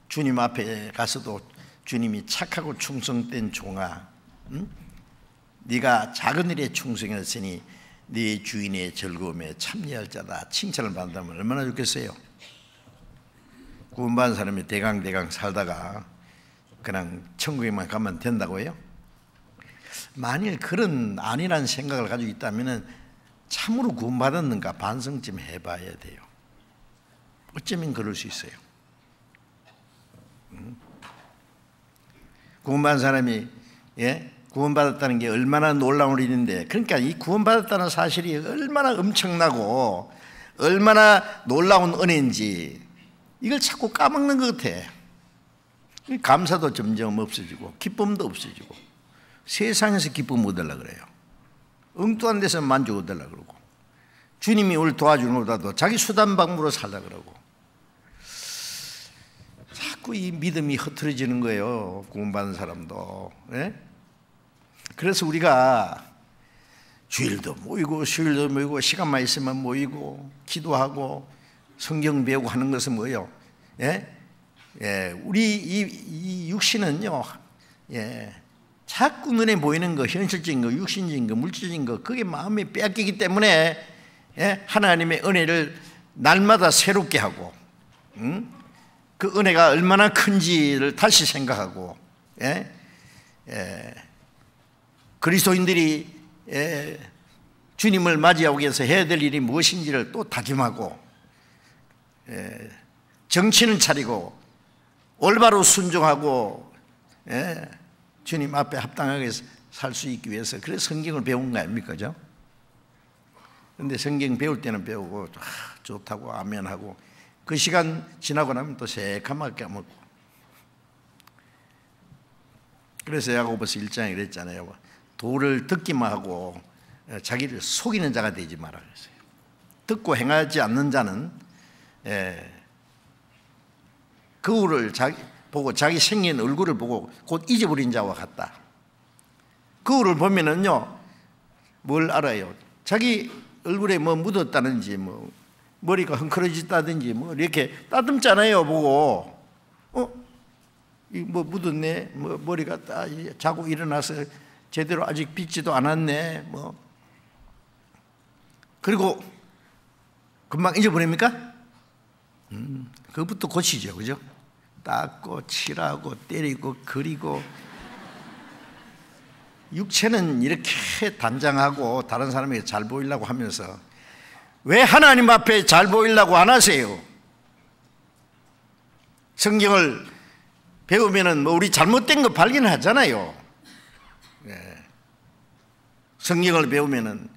주님 앞에 가서도 주님이 착하고 충성된 종아, 네가 작은 일에 충성했으니 네 주인의 즐거움에 참여할 자다, 칭찬을 받는다면 얼마나 좋겠어요. 구원받은 사람이 대강 살다가 그냥 천국에만 가면 된다고요? 만일 그런 아니라는 생각을 가지고 있다면 참으로 구원받았는가 반성 좀 해봐야 돼요. 어쩌면 그럴 수 있어요. 구원받은 사람이 구원받았다는 게 얼마나 놀라운 일인데, 그러니까 이 구원받았다는 사실이 얼마나 엄청나고 얼마나 놀라운 은혜인지 이걸 자꾸 까먹는 것 같아. 감사도 점점 없어지고 기쁨도 없어지고, 세상에서 기쁨 얻으려고 그래요. 엉뚱한 데서 만족 얻으려고 그러고, 주님이 우리를 도와주는 것보다도 자기 수단방법으로 살려고 그러고, 자꾸 이 믿음이 흐트러지는 거예요. 구원받은 사람도. 그래서 우리가 주일도 모이고 수요일도 모이고 시간만 있으면 모이고 기도하고 성경 배우고 하는 것은 뭐예요? 우리 이 육신은요, 자꾸 눈에 보이는 거, 현실적인 거, 육신적인 거, 물질적인 거, 그게 마음이 빼앗기기 때문에 하나님의 은혜를 날마다 새롭게 하고, 그 은혜가 얼마나 큰지를 다시 생각하고, 그리스도인들이 주님을 맞이하기 위해서 해야 될 일이 무엇인지를 또 다짐하고, 정신을 차리고 올바로 순종하고 주님 앞에 합당하게 살 수 있기 위해서, 그래서 성경을 배운 거 아닙니까? 그죠? 그런데 성경 배울 때는 배우고 좋다고 아멘하고, 그 시간 지나고 나면 또 새까맣게 까먹고. 그래서 야고보서 1장에 그랬잖아요. 도를 듣기만 하고 자기를 속이는 자가 되지 마라 그랬어요. 듣고 행하지 않는 자는 거울을 보고 자기 생긴 얼굴을 보고 곧 잊어버린 자와 같다. 거울을 보면은요, 뭘 알아요? 자기 얼굴에 뭐 묻었다든지, 뭐 머리가 헝클어졌다든지, 뭐 이렇게 따듬잖아요. 보고 뭐 묻었네, 뭐 머리가 자고 일어나서 제대로 아직 빗지도 않았네, 뭐. 그리고 금방 잊어버립니까? 그것부터 고치죠, 그죠? 닦고 칠하고 때리고 그리고. 육체는 이렇게 단장하고 다른 사람에게 잘 보이려고 하면서 왜 하나님 앞에 잘 보이려고 안 하세요? 성경을 배우면은 뭐 우리 잘못된 거 발견하잖아요. 성경을 배우면은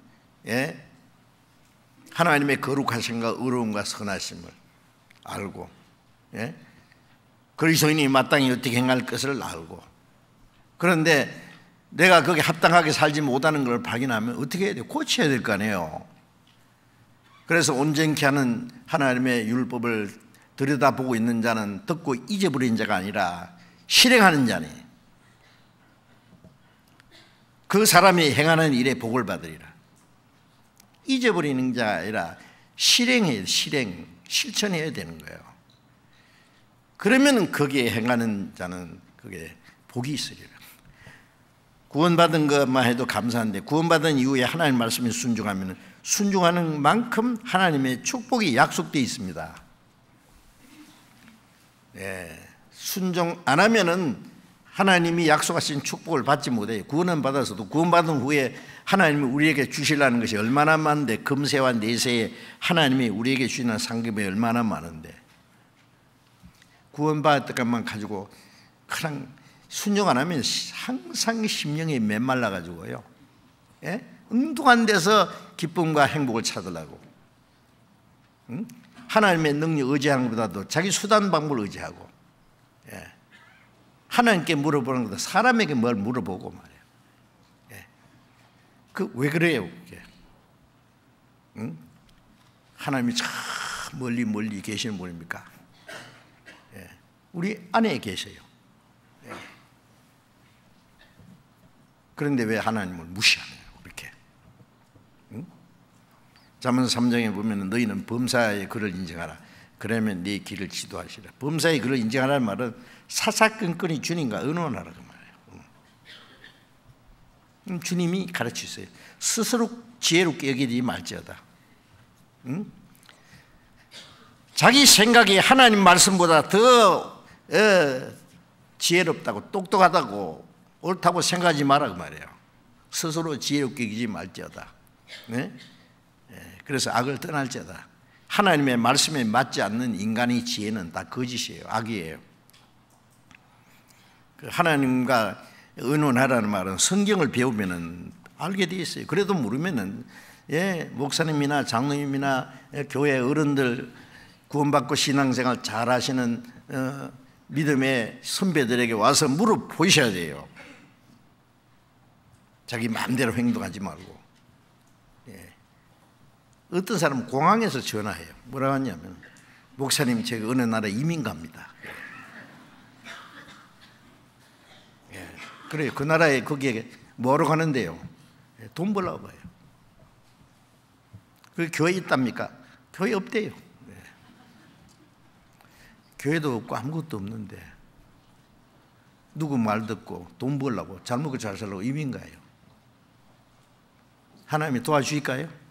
하나님의 거룩하심과 의로움과 선하심을 알고, 그리스도인이 마땅히 어떻게 행할 것을 알고, 그런데 내가 거기에 합당하게 살지 못하는 걸 발견하면 어떻게 해야 돼요? 고쳐야 될 거 아니에요. 그래서 온전케 하는 하나님의 율법을 들여다보고 있는 자는 듣고 잊어버린 자가 아니라 실행하는 자니 그 사람이 행하는 일에 복을 받으리라. 잊어버리는 자가 아니라 실천해야 되는 거예요. 그러면 거기에 행하는 자는 그게 복이 있으리라. 구원받은 것만 해도 감사한데, 구원받은 이후에 하나님 말씀에 순종하면 순종하는 만큼 하나님의 축복이 약속되어 있습니다. 순종 안 하면은 하나님이 약속하신 축복을 받지 못해요. 구원은 받아서도 구원받은 후에 하나님이 우리에게 주시려는 것이 얼마나 많은데, 금세와 내세에 하나님이 우리에게 주시는 상급이 얼마나 많은데, 구원받았던 것만 가지고 그냥 순종 안 하면 항상 심령이 메말라 가지고요, 엉뚱한 데서 기쁨과 행복을 찾으려고, 하나님의 능력 의지하는 것보다도 자기 수단 방법을 의지하고, 하나님께 물어보는 것보다 사람에게 뭘 물어보고 말이에요. 그 왜 그래요? 그게? 하나님이 참 멀리 계시는 분입니까? 우리 안에 계셔요. 그런데 왜 하나님을 무시하나요? 그렇게. 잠언 3장에 보면 너희는 범사의 글을 인정하라. 그러면 네 길을 지도하시라. 범사의 글을 인정하라는 말은 사사건건히 주님과 의논하라 그 말이에요. 주님이 가르치세요. 스스로 지혜롭게 여기지 말지어다. 자기 생각이 하나님 말씀보다 더 지혜롭다고, 똑똑하다고, 옳다고 생각하지 마라 그 말이에요. 스스로 지혜롭게 여기지 말지어다. 그래서 악을 떠날지어다. 하나님의 말씀에 맞지 않는 인간의 지혜는 다 거짓이에요. 악이에요. 하나님과 의논하라는 말은 성경을 배우면은 알게 돼 있어요. 그래도 모르면은 목사님이나 장로님이나 교회 어른들, 구원받고 신앙생활 잘 하시는 믿음의 선배들에게 와서 물어보셔야 돼요. 자기 마음대로 행동하지 말고. 어떤 사람은 공항에서 전화해요. 뭐라고 하냐면, 목사님 제가 어느 나라 이민 갑니다. 그래요. 그 나라에 거기에 뭐하러 가는데요? 돈 벌려고 가요. 그 교회 있답니까? 교회 없대요. 교회도 없고 아무것도 없는데 누구 말 듣고 돈 벌려고, 잘 먹고 잘 살려고 이민 가요. 하나님이 도와주실까요?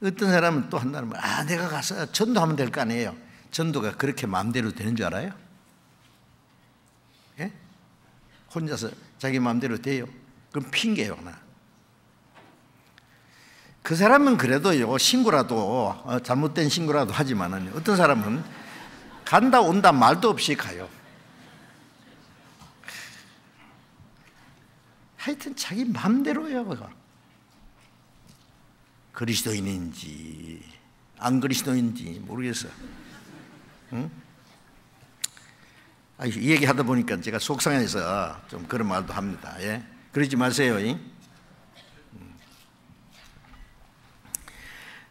어떤 사람은 또 한다는 말, 내가 가서 전도하면 될 거 아니에요. 전도가 그렇게 마음대로 되는 줄 알아요? 혼자서 자기 마음대로 돼요? 그럼 핑계요. 그 사람은 그래도요, 신고라도, 잘못된 신고라도 하지만은, 어떤 사람은 간다 온다 말도 없이 가요. 하여튼 자기 마음대로예요. 그리스도인인지 안 그리스도인지 모르겠어. 이 얘기하다 보니까 제가 속상해서 좀 그런 말도 합니다. 그러지 마세요.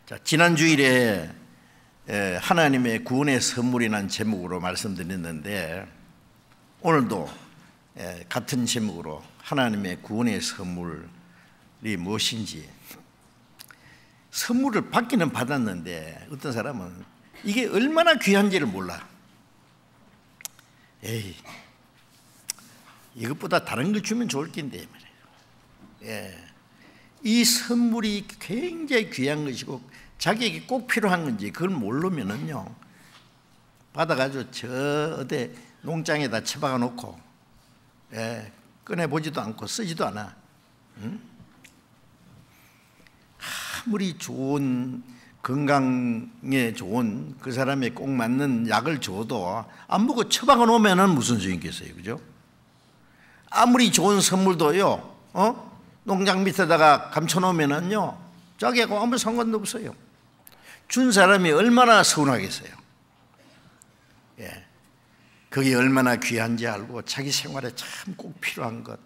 자, 지난 주일에 하나님의 구원의 선물이라는 제목으로 말씀드렸는데, 오늘도 같은 제목으로 하나님의 구원의 선물이 무엇인지, 선물을 받기는 받았는데 어떤 사람은 이게 얼마나 귀한지를 몰라. 이것보다 다른 걸 주면 좋을 텐데 말이에요. 이 선물이 굉장히 귀한 것이고 자기에게 꼭 필요한 건지 그걸 모르면은요, 받아가지고 저 어디 농장에다 처박아 놓고 꺼내보지도 않고 쓰지도 않아. 아무리 좋은, 건강에 좋은, 그 사람에 꼭 맞는 약을 줘도 안 먹고 처박아 놓으면 무슨 소용이 있겠어요, 그죠? 아무리 좋은 선물도요, 농장 밑에다가 감춰 놓으면은요, 자기하고 아무 상관도 없어요. 준 사람이 얼마나 서운하겠어요. 그게 얼마나 귀한지 알고 자기 생활에 참 꼭 필요한 것,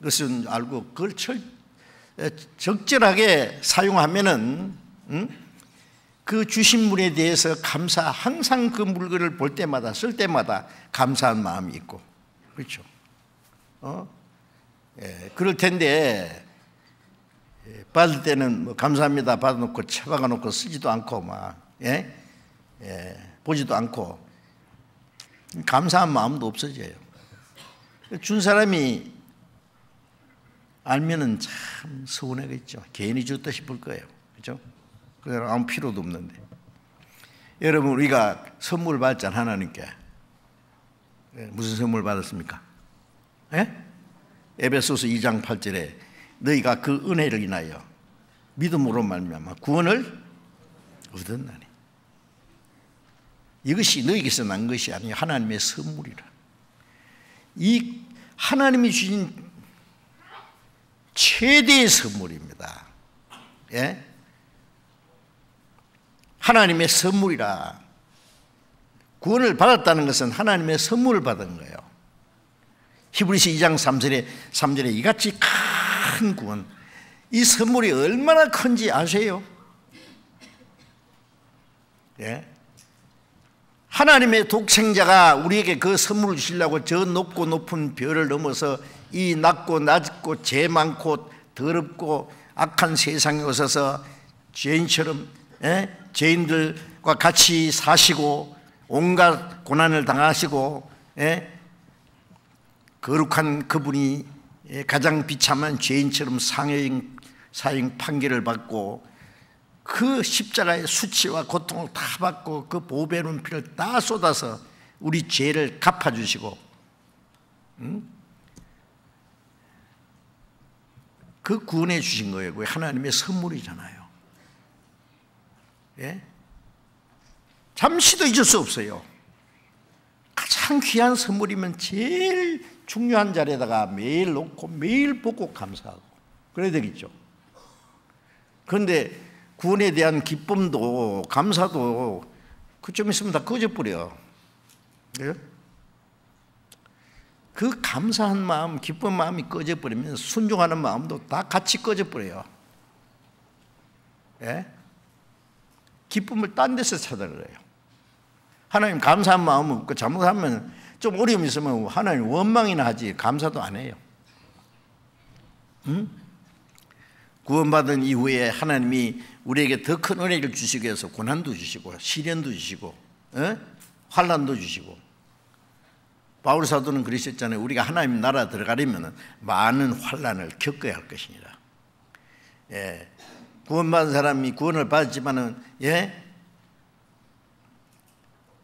그것은 알고 그걸 적절하게 사용하면은 그 주신 분에 대해서 항상 그 물건을 볼 때마다, 쓸 때마다 감사한 마음이 있고, 그렇죠? 그럴 텐데 받을 때는 뭐 감사합니다 받아놓고 처박아 놓고 쓰지도 않고 보지도 않고 감사한 마음도 없어져요. 준 사람이 알면은 참 서운하겠죠. 괜히 줬다 싶을 거예요, 그렇죠? 그 사람 아무 필요도 없는데. 여러분, 우리가 선물 받았잖아요, 하나님께. 무슨 선물 받았습니까? 에베소서 2장 8절에 너희가 그 은혜를 인하여 믿음으로 말미암아 구원을 얻었나니 이것이 너희에게서 난 것이 아니요 하나님의 선물이라. 이 하나님이 주신 최대의 선물입니다. 예? 하나님의 선물이라. 구원을 받았다는 것은 하나님의 선물을 받은 거예요. 히브리서 2장 3절에 이같이 큰 구원, 이 선물이 얼마나 큰지 아세요? 예? 하나님의 독생자가 우리에게 그 선물을 주시려고 저 높고 높은 별을 넘어서 이 낮고 낮고 죄 많고 더럽고 악한 세상에 오셔서 죄인처럼 죄인들과 같이 사시고 온갖 고난을 당하시고 거룩한 그분이 가장 비참한 죄인처럼 사형 판결을 받고 그 십자가의 수치와 고통을 다 받고 그 보배로운 피를 다 쏟아서 우리 죄를 갚아주시고 그 구원해 주신 거예요. 그게 하나님의 선물이잖아요. 예? 잠시도 잊을 수 없어요. 가장 귀한 선물이면 제일 중요한 자리에다가 매일 놓고 매일 보고 감사하고 그래야 되겠죠. 그런데 구원에 대한 기쁨도 감사도 그좀 있으면 다 꺼져버려. 예? 그 감사한 마음, 기쁜 마음이 꺼져버리면 순종하는 마음도 다 같이 꺼져버려요. 예? 기쁨을 딴 데서 찾아내요. 하나님 감사한 마음 없고 잘못하면 좀 어려움이 있으면 하나님 원망이나 하지 감사도 안 해요. 응? 구원받은 이후에 하나님이 우리에게 더 큰 은혜를 주시기 위해서 고난도 주시고 시련도 주시고 환난도 주시고 바울 사도는 그러셨잖아요. 우리가 하나님 나라 들어가려면 많은 환난을 겪어야 할 것이니라. 예. 구원받은 사람이 구원을 받았지만은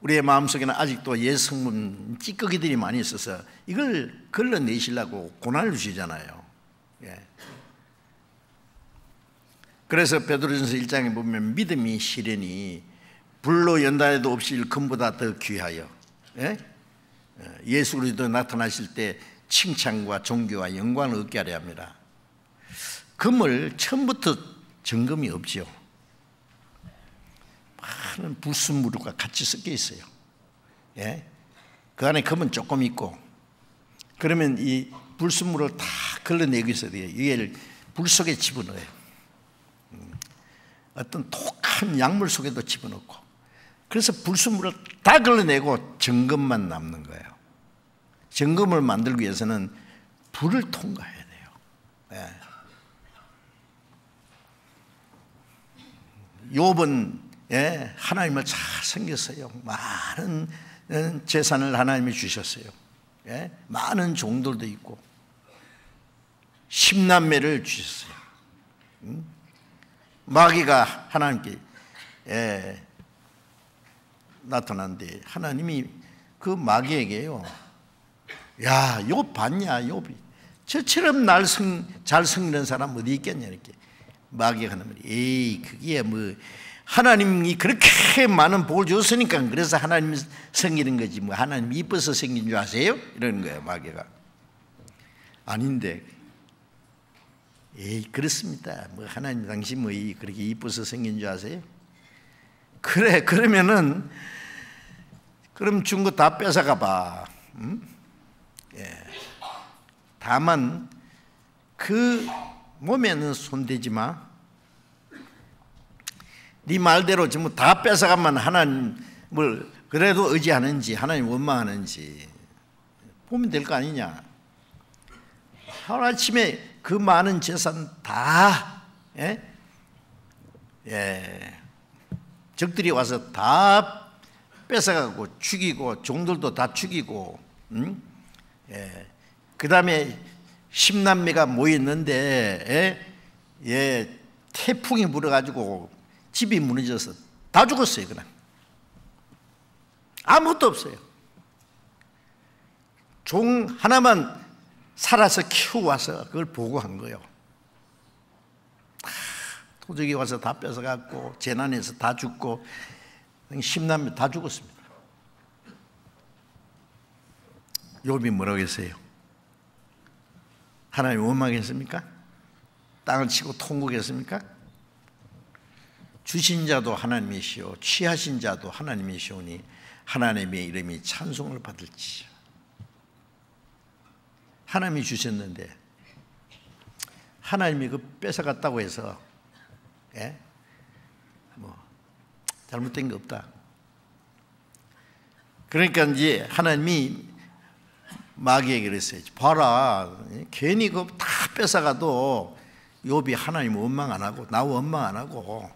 우리의 마음속에는 아직도 예성문 찌꺼기들이 많이 있어서 이걸 걸러내시려고 고난을 주시잖아요. 예. 그래서 베드로전서 1장에 보면 믿음이 시련이 불로 연단해도 없이 일금보다 더 귀하여 예수 그리스도 나타나실 때 칭찬과 존귀와 영광을 얻게 하려 합니다. 금을 처음부터 정금이 없죠. 많은 불순물과 같이 섞여 있어요. 예? 그 안에 금은 조금 있고 그러면 이 불순물을 다 걸러내기 위해서 이걸 불 속에 집어넣어요. 어떤 독한 약물 속에도 집어넣고 그래서 불순물을 다 걸러내고 정금만 남는 거예요. 정금을 만들기 위해서는 불을 통과해야 돼요. 예. 욥은 하나님을 잘 섬겼어요. 많은 재산을 하나님이 주셨어요. 많은 종들도 있고 10남매를 주셨어요. 마귀가 하나님께 나타났는데 하나님이 그 마귀에게요, 야, 욥 봤냐? 욥이 저처럼 잘 섬기는 사람 어디 있겠냐 이렇게 마귀가 하는 말이, 에이 그게 뭐 하나님이 그렇게 많은 복을 줬으니까 그래서 하나님 섬기는 거지 뭐 하나님 이뻐서 생긴 줄 아세요? 이러는 거예요. 마귀가. 아닌데, 에이 그렇습니다. 뭐 하나님 당신 뭐 그렇게 이뻐서 생긴 줄 아세요? 그래, 그러면은 그럼 준 거 다 뺏어가 봐. 예. 다만 그 몸에는 손대지 마. 네 말대로 전부 다 뺏어가면 하나님을 그래도 의지하는지 하나님 원망하는지 보면 될 거 아니냐. 하루아침에 그 많은 재산 다 적들이 와서 다 뺏어가고 죽이고 종들도 다 죽이고 그 다음에 10남매가 모였는데 태풍이 불어가지고 집이 무너져서 다 죽었어요. 그냥 아무것도 없어요. 종 하나만 살아서 키워와서 그걸 보고한 거예요. 도적이 와서 다 뺏어갔고 재난에서 다 죽고 10남매 다 죽었습니다. 욥이 뭐라고 했어요? 하나님 원망했습니까? 땅을 치고 통곡했습니까? 주신 자도 하나님이시오 취하신 자도 하나님이시오니 하나님의 이름이 찬송을 받을지. 하나님이 주셨는데 하나님이 그 뺏어갔다고 해서 뭐 잘못된 게 없다. 그러니까 이제 하나님이 마귀에게 그랬어요. 봐라, 괜히 그 다 뺏어가도 욥이 하나님 원망 안 하고 나 원망 안 하고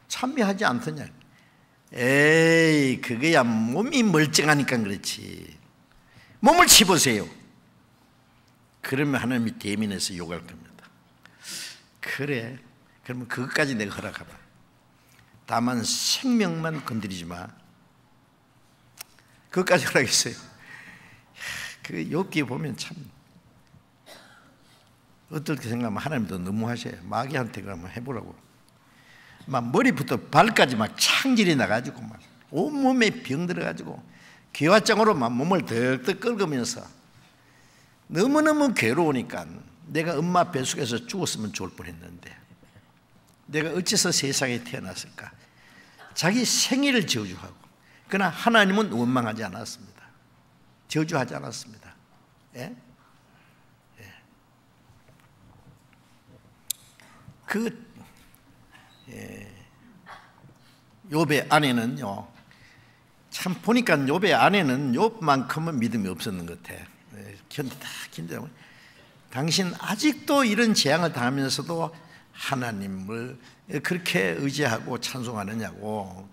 참여하지 않더냐. 에이, 그거야 몸이 멀쩡하니까 그렇지. 몸을 치보세요. 그러면 하나님이 대민해서 욕할 겁니다. 그래, 그러면 그것까지 내가 허락하라. 다만 생명만 건드리지 마. 그것까지 허락했어요. 그 욥기 보면 참 어떻게 생각하면 하나님도 너무하셔요. 마귀한테 그러면 해보라고. 막 머리부터 발까지 막 창질이 나가지고 막 온몸에 병 들어가지고 기와장으로 막 몸을 덜덜 긁으면서 너무너무 괴로우니까 내가 엄마 뱃속에서 죽었으면 좋을 뻔했는데 내가 어째서 세상에 태어났을까. 자기 생일을 저주하고, 그러나 하나님은 원망하지 않았습니다. 저주하지 않았습니다. 예? 예. 욥의 아내는요, 참 보니까 욥의 아내는 욥만큼은 믿음이 없었는 것 같아. 견디다. 당신 아직도 이런 재앙을 당하면서도 하나님을 그렇게 의지하고 찬송하느냐고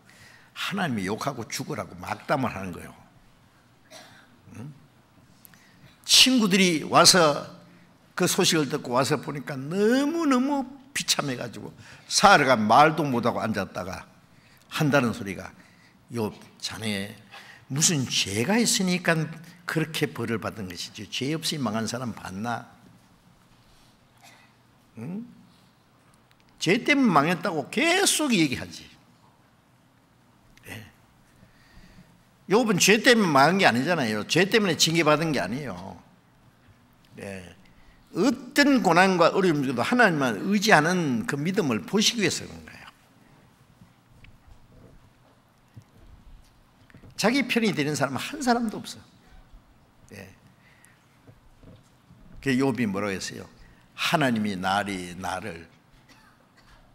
하나님이 욕하고 죽으라고 막담을 하는 거예요. 친구들이 와서 그 소식을 듣고 와서 보니까 너무너무 비참해가지고 사흘간 말도 못하고 앉았다가 한다는 소리가, 욥 자네 무슨 죄가 있으니까 그렇게 벌을 받은 것이지 죄 없이 망한 사람 봤나? 응? 죄 때문에 망했다고 계속 얘기하지. 네. 욥은 죄 때문에 망한 게 아니잖아요. 죄 때문에 징계받은 게 아니에요. 네. 어떤 고난과 어려움도 하나님만 의지하는 그 믿음을 보시기 위해서 그런 거예요. 자기 편이 되는 사람은 한 사람도 없어. 네. 그 욥이 뭐라고 했어요? 하나님이 나를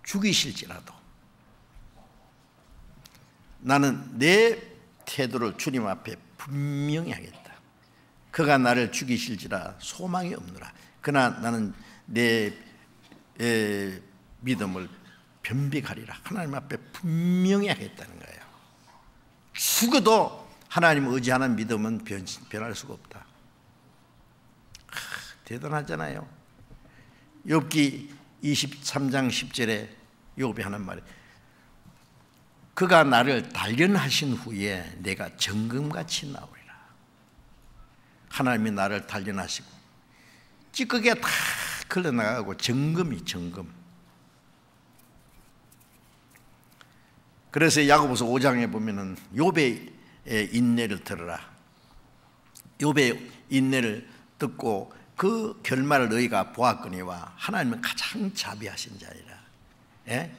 죽이실지라도 나는 내 태도를 주님 앞에 분명히 하겠다. 그가 나를 죽이실지라 소망이 없노라. 그러나 나는 내 믿음을 변백하리라. 하나님 앞에 분명히 하겠다는 거예요. 죽어도 하나님을 의지하는 믿음은 변할 수가 없다. 대단하잖아요. 욥기 23장 10절에 욥이 하는 말이, 그가 나를 단련하신 후에 내가 정금같이 나오리라. 하나님이 나를 단련하시고 찌꺼기가 다 흘러나가고 정금이 정금. 그래서 야고보서 5장에 보면은 욥의 인내를 들으라. 욥의 인내를 듣고 그 결말을 너희가 보았거니와 하나님은 가장 자비하신 자이라. 예?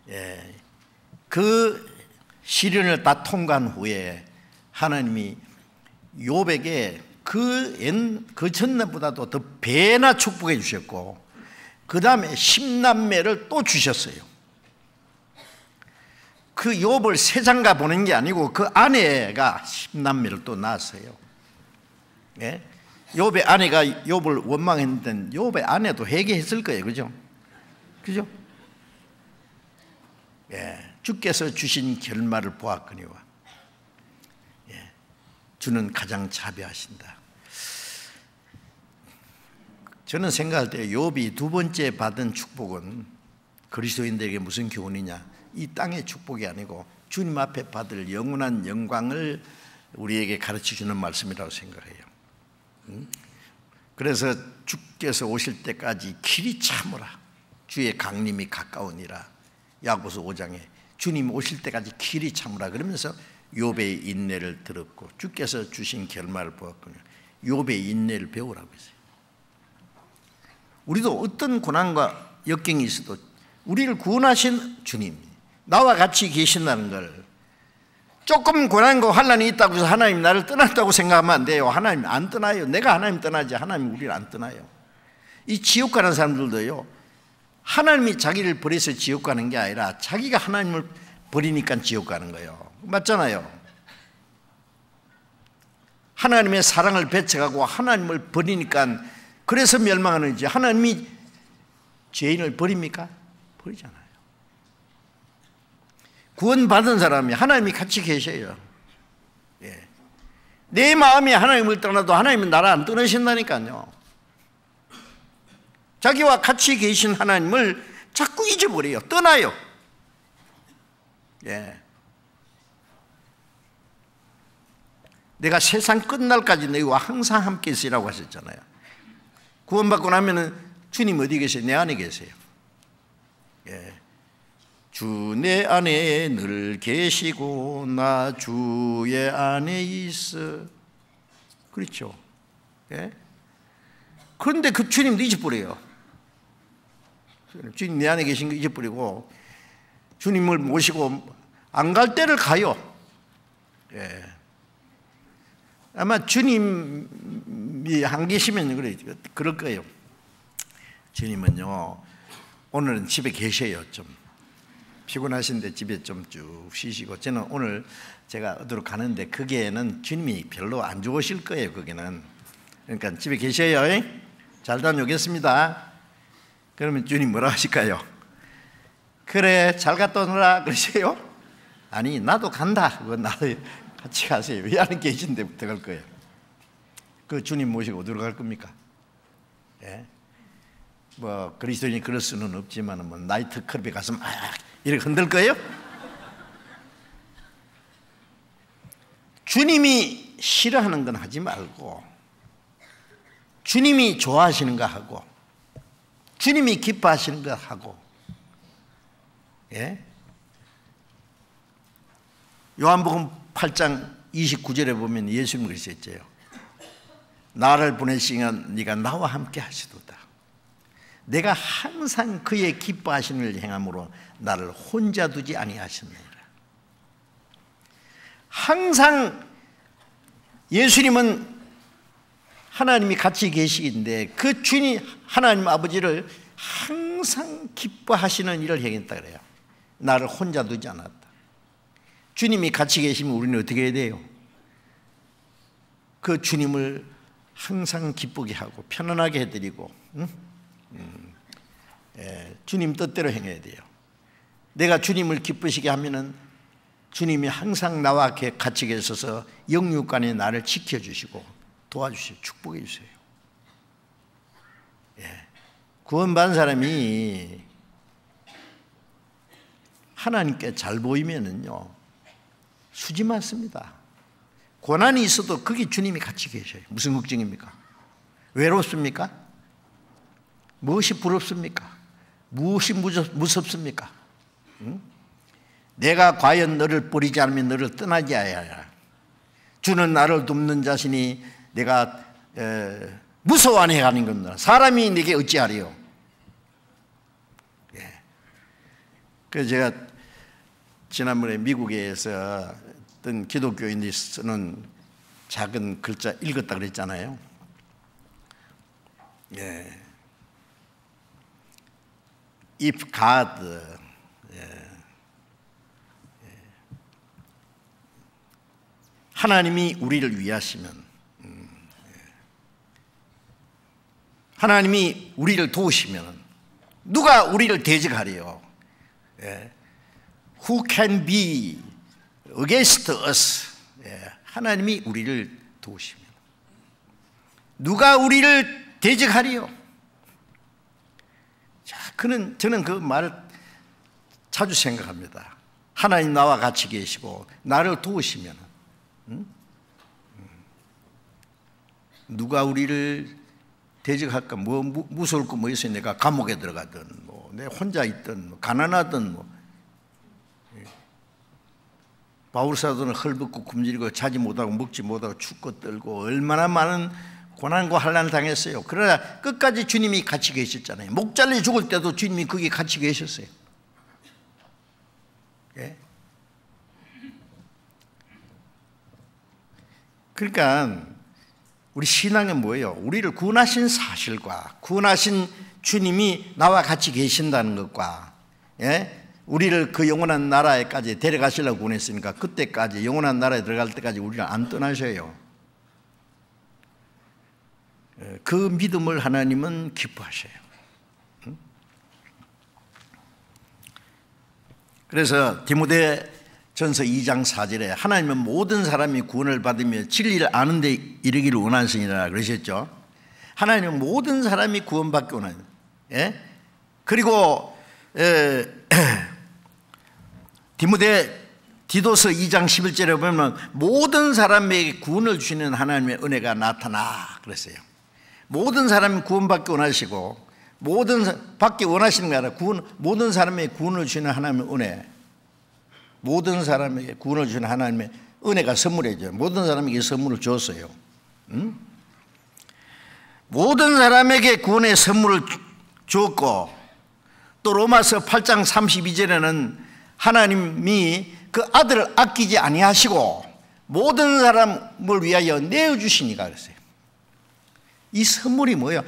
예. 그 시련을 다 통과한 후에 하나님이 욥에게 그 전날보다도 더 배나 축복해 주셨고, 그 다음에 10남매를 또 주셨어요. 그 욥을 세장가 보낸 게 아니고 그 아내가 10남매를 또 낳았어요. 예? 욥의 아내가 욥을 원망했는데 욥의 아내도 회개했을 거예요. 그죠? 그죠? 예. 주께서 주신 결말을 보았거니와 예. 주는 가장 자비하신다. 저는 생각할 때 욥이 두 번째 받은 축복은 그리스도인들에게 무슨 교훈이냐, 이 땅의 축복이 아니고 주님 앞에 받을 영원한 영광을 우리에게 가르쳐주는 말씀이라고 생각해요. 그래서 주께서 오실 때까지 길이 참으라. 주의 강림이 가까우니라. 야고보서 5장에 주님 오실 때까지 길이 참으라 그러면서 욥의 인내를 들었고 주께서 주신 결말을 보았거든요. 욥의 인내를 배우라고 했어요. 우리도 어떤 고난과 역경이 있어도 우리를 구원하신 주님, 나와 같이 계신다는 걸, 조금 고난과 환난이 있다고 해서 하나님 나를 떠났다고 생각하면 안 돼요. 하나님 안 떠나요. 내가 하나님 떠나지 하나님 우리를 안 떠나요. 이 지옥 가는 사람들도요, 하나님이 자기를 버려서 지옥 가는 게 아니라 자기가 하나님을 버리니까 지옥 가는 거예요. 맞잖아요. 하나님의 사랑을 배척하고 하나님을 버리니까 그래서 멸망하는 거지. 하나님이 죄인을 버립니까? 버리잖아요. 구원받은 사람이 하나님이 같이 계셔요. 예. 내 마음이 하나님을 떠나도 하나님은 나를 안 떠나신다니까요. 자기와 같이 계신 하나님을 자꾸 잊어버려요. 떠나요. 예. 내가 세상 끝날까지 너희와 항상 함께 있으라고 하셨잖아요. 구원받고 나면은 주님 어디 계세요? 내 안에 계세요. 예. 주 내 안에 늘 계시고 나 주의 안에 있어. 그렇죠. 예? 그런데 그 주님도 잊어버려요. 주님 내 안에 계신 거 잊어버리고 주님을 모시고 안 갈 때를 가요. 예. 아마 주님이 안 계시면 그럴 거예요. 주님은요, 오늘은 집에 계셔요. 좀 피곤하신데 집에 좀 쭉 쉬시고, 저는 오늘 제가 어디로 가는데 거기에는 주님이 별로 안 좋으실 거예요. 거기는. 그러니까 집에 계셔요. 잘 다녀오겠습니다. 그러면 주님 뭐라 하실까요? 그래 잘 갔다 오느라 그러세요? 아니 나도 간다. 그거 나도 같이 가세요. 왜 안 계신데 들어갈 거예요? 그 주님 모시고 어디로 갈 겁니까? 예? 뭐 그리스도인이 그럴 수는 없지만 뭐 나이트 클럽에 가서 막 이렇게 흔들 거예요? 주님이 싫어하는 건 하지 말고 주님이 좋아하시는 거 하고 주님이 기뻐하시는 거 하고. 예? 요한복음 8장 29절에 보면 예수님 그러셨죠. 나를 보내시면 네가 나와 함께 하시도다. 내가 항상 그의 기뻐하시는 일을 행함으로 나를 혼자 두지 아니하셨느니라. 항상 예수님은 하나님이 같이 계시긴데 그 주님 하나님 아버지를 항상 기뻐하시는 일을 행했다 그래요. 나를 혼자 두지 않았다. 주님이 같이 계시면 우리는 어떻게 해야 돼요? 그 주님을 항상 기쁘게 하고 편안하게 해드리고 주님 뜻대로 행해야 돼요. 내가 주님을 기쁘시게 하면은 주님이 항상 나와 같이 계셔서 영육간에 나를 지켜주시고 도와주시고 축복해 주세요. 예. 구원받은 사람이 하나님께 잘 보이면은요 수지 많습니다. 고난이 있어도 거기 주님이 같이 계셔요. 무슨 걱정입니까? 외롭습니까? 무엇이 부럽습니까? 무엇이 무섭습니까? 응? 내가 과연 너를 버리지 않으면 너를 떠나지 아니하리라. 주는 나를 돕는 자신이 내가 무서워하네 하는 겁니다. 사람이 내게 어찌하리요? 예. 그래서 제가 지난번에 미국에서 어떤 기독교인들이 쓰는 작은 글자 읽었다 그랬잖아요. 예. If God 하나님이 우리를 위하시면 하나님이 우리를 도우시면 누가 우리를 대적하리요? Who can be against us? 하나님이 우리를 도우시면 누가 우리를 대적하리요? 자, 저는 그 말을 자주 생각합니다. 하나님 나와 같이 계시고 나를 도우시면 누가 우리를 대적할까? 뭐 무서울 거 뭐 있어요? 내가 감옥에 들어가든 뭐 내 혼자 있든 뭐 가난하든 뭐 바울사도는 헐벗고 굶주리고 자지 못하고 먹지 못하고 춥고 떨고 얼마나 많은 고난과 환난을 당했어요. 그러나 끝까지 주님이 같이 계셨잖아요. 목 잘려 죽을 때도 주님이 거기 같이 계셨어요. 예? 그러니까 우리 신앙은 뭐예요? 우리를 구원하신 사실과 구원하신 주님이 나와 같이 계신다는 것과, 예? 우리를 그 영원한 나라에까지 데려가시려고 구원했으니까 그때까지 영원한 나라에 들어갈 때까지 우리를 안 떠나셔요. 그 믿음을 하나님은 기뻐하셔요. 그래서 디모데전서 2장 4절에 하나님은 모든 사람이 구원을 받으며 진리를 아는 데 이르기를 원하시니라 그러셨죠. 하나님은 모든 사람이 구원받기 원합니다. 예? 그리고 디도서 2장 11절에 보면 모든 사람에게 구원을 주시는 하나님의 은혜가 나타나 그랬어요. 모든 사람이 구원받기 원하시고 받기 원하시는 게 아니라 모든 사람에게 구원을 주시는 하나님의 은혜, 모든 사람에게 구원을 주시는 하나님의 은혜가 선물이죠. 모든 사람에게 선물을 줬어요. 모든 사람에게 구원의 선물을 줬고, 또 로마서 8장 32절에는 하나님이 그 아들을 아끼지 아니하시고 모든 사람을 위하여 내어주시니까 그랬어요. 이 선물이 뭐예요?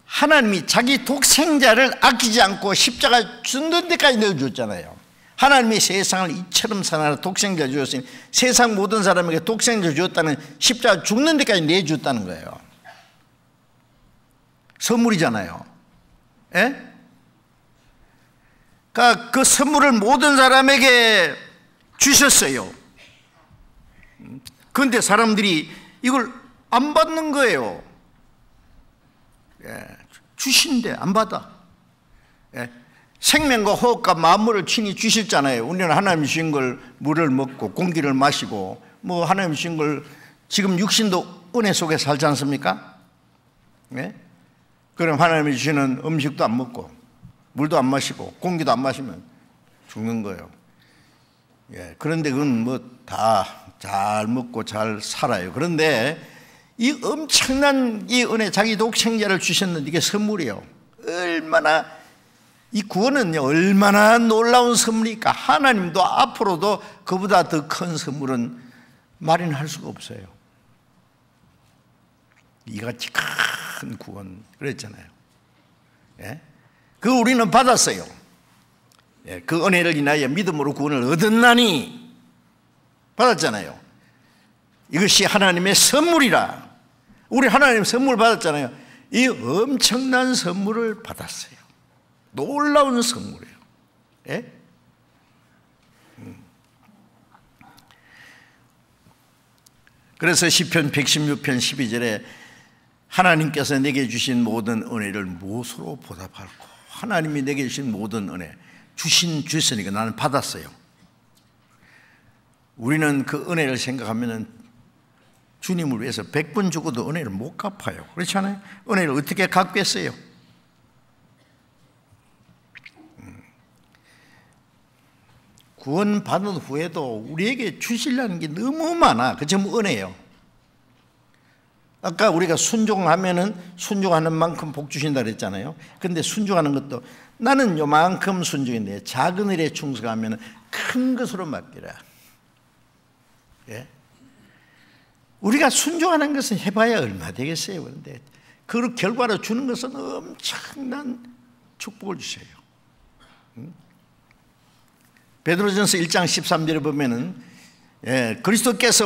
하나님이 자기 독생자를 아끼지 않고 십자가 죽는 데까지 내어줬잖아요. 하나님이 세상을 이처럼 사랑하는 독생자 주었으니 세상 모든 사람에게 독생자 주었다는, 십자가 죽는 데까지 내줬다는 거예요. 선물이잖아요. 예? 그러니까 그 선물을 모든 사람에게 주셨어요. 그런데 사람들이 이걸 안 받는 거예요. 예, 주신데 안 받아. 예, 생명과 호흡과 만물을 친히 주셨잖아요. 우리는 하나님 주신 걸 물을 먹고 공기를 마시고 뭐 하나님 주신 걸 지금 육신도 은혜 속에 살지 않습니까? 예? 그럼 하나님이 주시는 음식도 안 먹고 물도 안 마시고 공기도 안 마시면 죽는 거예요. 예, 그런데 그건 뭐 다 잘 먹고 잘 살아요. 그런데 이 엄청난 이 은혜, 자기 독생자를 주셨는데 이게 선물이에요. 얼마나, 이 구원은요 얼마나 놀라운 선물이니까 하나님도 앞으로도 그보다 더 큰 선물은 마련할 수가 없어요. 이같이 큰 구원 그랬잖아요. 예? 그 우리는 받았어요. 예, 그 은혜를 인하여 믿음으로 구원을 얻었나니 받았잖아요. 이것이 하나님의 선물이라. 우리 하나님 선물 받았잖아요. 이 엄청난 선물을 받았어요. 놀라운 선물이에요. 예? 그래서 시편 116편 12절에 하나님께서 내게 주신 모든 은혜를 무엇으로 보답할꼬. 하나님이 내게 주신 모든 은혜 주셨으니까 나는 받았어요. 우리는 그 은혜를 생각하면 주님을 위해서 100번 죽어도 은혜를 못 갚아요. 그렇지 않아요? 은혜를 어떻게 갚겠어요? 구원 받은 후에도 우리에게 주시려는 게 너무 많아. 그 전부 은혜예요. 아까 우리가 순종하면은 순종하는 만큼 복 주신다 그랬잖아요. 근데 순종하는 것도 나는 요만큼 순종인데 작은 일에 충성하면 큰 것으로 맡기라. 예? 우리가 순종하는 것은 해봐야 얼마 되겠어요. 그런데 그 결과로 주는 것은 엄청난 축복을 주셔요. 베드로전서 1장 13절에 보면은 그리스도께서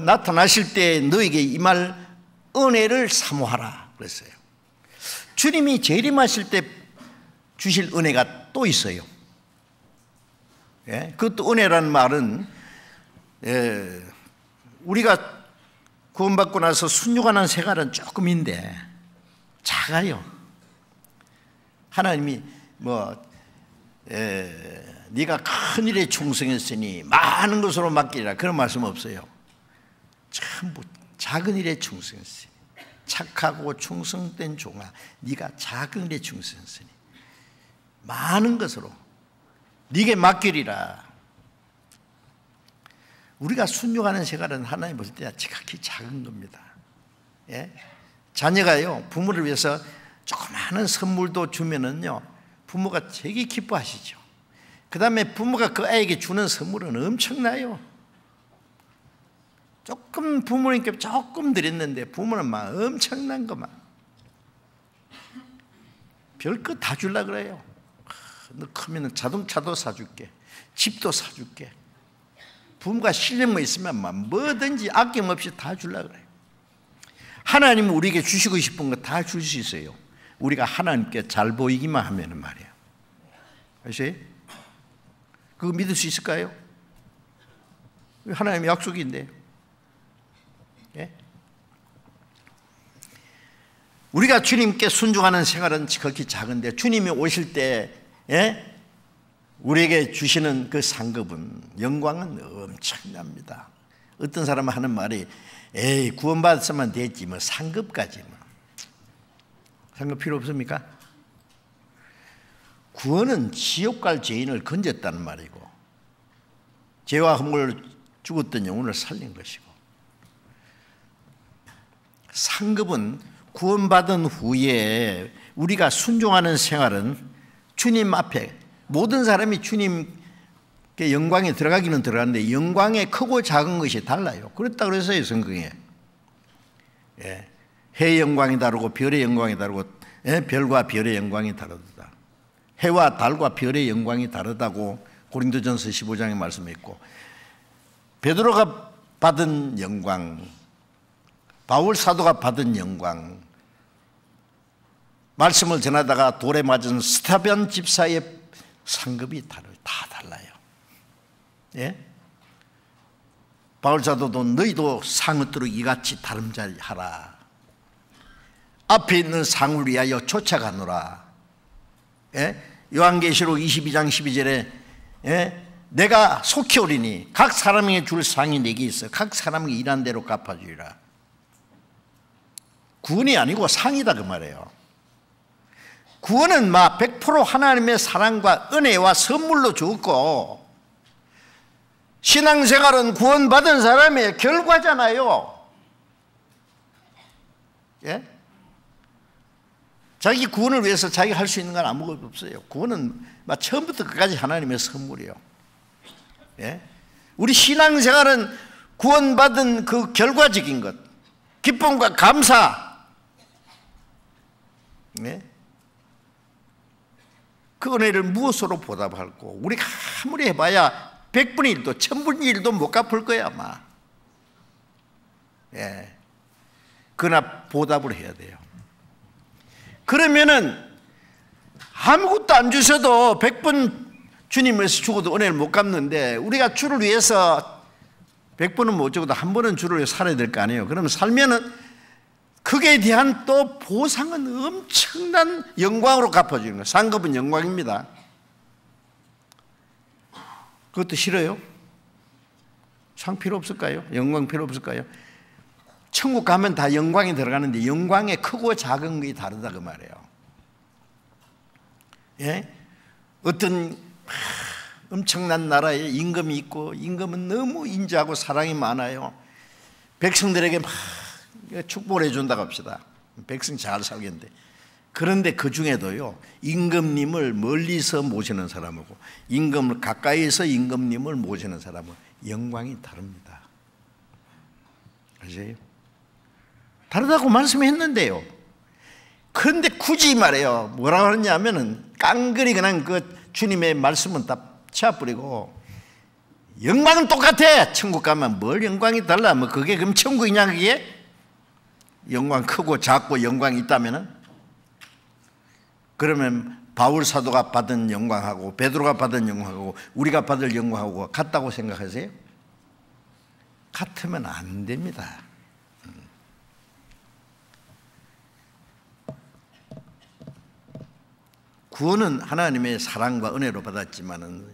나타나실 때 너에게 임할 은혜를 사모하라 그랬어요. 주님이 재림하실 때 주실 은혜가 또 있어요. 그것도 은혜라는 말은 우리가 구원받고 나서 순종하는 생활은 조금인데 작아요. 하나님이 뭐 네가 큰 일에 충성했으니 많은 것으로 맡기라, 그런 말씀 없어요. 전부 작은 일에 충성했으니, 착하고 충성된 종아, 네가 작은 일에 충성했으니 많은 것으로 네게 맡기리라. 우리가 순종하는 생활은 하나님 볼 때 지극히 작은 겁니다. 예? 자녀가요, 부모를 위해서 조그마한 선물도 주면은요, 부모가 되게 기뻐하시죠. 그 다음에 부모가 그 아이에게 주는 선물은 엄청나요. 조금 부모님께 조금 드렸는데 부모는 막 엄청난 것만 별것 다 주려고 그래요. 너 크면 자동차도 사줄게, 집도 사줄게. 부모가 실력만 있으면 막 뭐든지 아낌없이 다 주려고 그래요. 하나님은 우리에게 주시고 싶은 거 다 줄 수 있어요. 우리가 하나님께 잘 보이기만 하면 말이에요. 아시죠? 그거 믿을 수 있을까요? 하나님의 약속인데. 예? 우리가 주님께 순종하는 생활은 지극히 작은데 주님이 오실 때, 예? 우리에게 주시는 그 상급은, 영광은 엄청납니다. 어떤 사람은 하는 말이, 에이, 구원받았으면 됐지 뭐 상급까지 뭐. 상급 필요 없습니까? 구원은 지옥 갈 죄인을 건졌다는 말이고, 죄와 허물을 죽었던 영혼을 살린 것이고, 상급은 구원받은 후에 우리가 순종하는 생활은 주님 앞에, 모든 사람이 주님의 영광에 들어가기는 들어가는데 영광의 크고 작은 것이 달라요. 그렇다고 그랬어요, 성경에. 예. 해의 영광이 다르고 별의 영광이 다르고, 예? 별과 별의 영광이 다르다. 해와 달과 별의 영광이 다르다고 고린도전서 15장에 말씀했고, 베드로가 받은 영광, 바울 사도가 받은 영광, 말씀을 전하다가 돌에 맞은 스데반 집사의 상급이 다 달라요. 예? 바울 사도도 너희도 상으로 이같이 다름질하라. 앞에 있는 상을 위하여 쫓아가노라. 예? 요한계시록 22장 12절에 예? 내가 속히 오리니 각 사람에게 줄 상이 내게 있어 각 사람에게 일한 대로 갚아주리라. 구원이 아니고 상이다 그 말이에요. 구원은 막 100% 하나님의 사랑과 은혜와 선물로 주었고, 신앙생활은 구원받은 사람의 결과잖아요. 예? 자기 구원을 위해서 자기가 할 수 있는 건 아무것도 없어요. 구원은 막 처음부터 끝까지 하나님의 선물이에요. 예? 우리 신앙생활은 구원받은 그 결과적인 것, 기쁨과 감사, 예? 그 은혜를 무엇으로 보답할고, 우리가 아무리 해봐야 100분의 1도 1000분의 1도 못 갚을 거야 아마. 예. 그러나 보답을 해야 돼요. 그러면은 아무것도 안 주셔도 100번 주님에서 죽어도 은혜를 못 갚는데, 우리가 주를 위해서 100번은 못 죽어도 한 번은 주를 위해서 살아야 될 거 아니에요. 그러면 살면은 그에 대한 또 보상은 엄청난 영광으로 갚아주는 거예요. 상급은 영광입니다. 그것도 싫어요? 상 필요 없을까요? 영광 필요 없을까요? 천국 가면 다 영광이 들어가는데 영광의 크고 작은 게 다르다 그 말이에요. 예? 어떤 엄청난 나라에 임금이 있고, 임금은 너무 인자하고 사랑이 많아요. 백성들에게 막 축복을 해준다고 합시다. 백성 잘 살겠는데, 그런데 그 중에도요, 임금님을 멀리서 모시는 사람하고 임금을 가까이서 임금님을 모시는 사람은 영광이 다릅니다. 아세요? 다르다고 말씀했는데요. 그런데 굳이 말해요. 뭐라고 하느냐면은 깡그리 그냥 그 주님의 말씀은 다 치워버리고, 영광은 똑같아. 천국 가면 뭘 영광이 달라? 뭐 그게 그럼 천국이냐 그게? 영광 크고 작고 영광이 있다면은? 그러면 바울 사도가 받은 영광하고 베드로가 받은 영광하고 우리가 받을 영광하고 같다고 생각하세요? 같으면 안 됩니다. 구원은 하나님의 사랑과 은혜로 받았지만은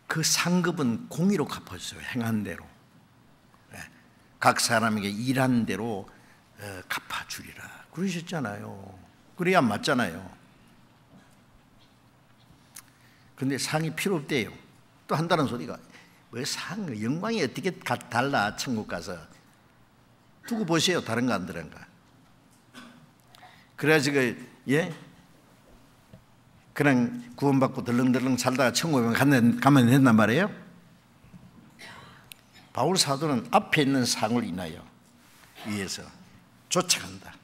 그 상급은 공의로 갚아주세요. 행한 대로. 각 사람에게 일한 대로 갚아주리라 그러셨잖아요. 그래야 맞잖아요. 근데 상이 필요 없대요. 또 한다는 소리가 왜 상, 영광이 어떻게 달라. 천국 가서 두고 보세요. 다른 거 안 다른가. 그래야지 그냥 구원받고 덜렁덜렁 살다가 천국에 가면 된단 말이에요. 바울 사도는 앞에 있는 상을 인하여 위해서 쫓아간다.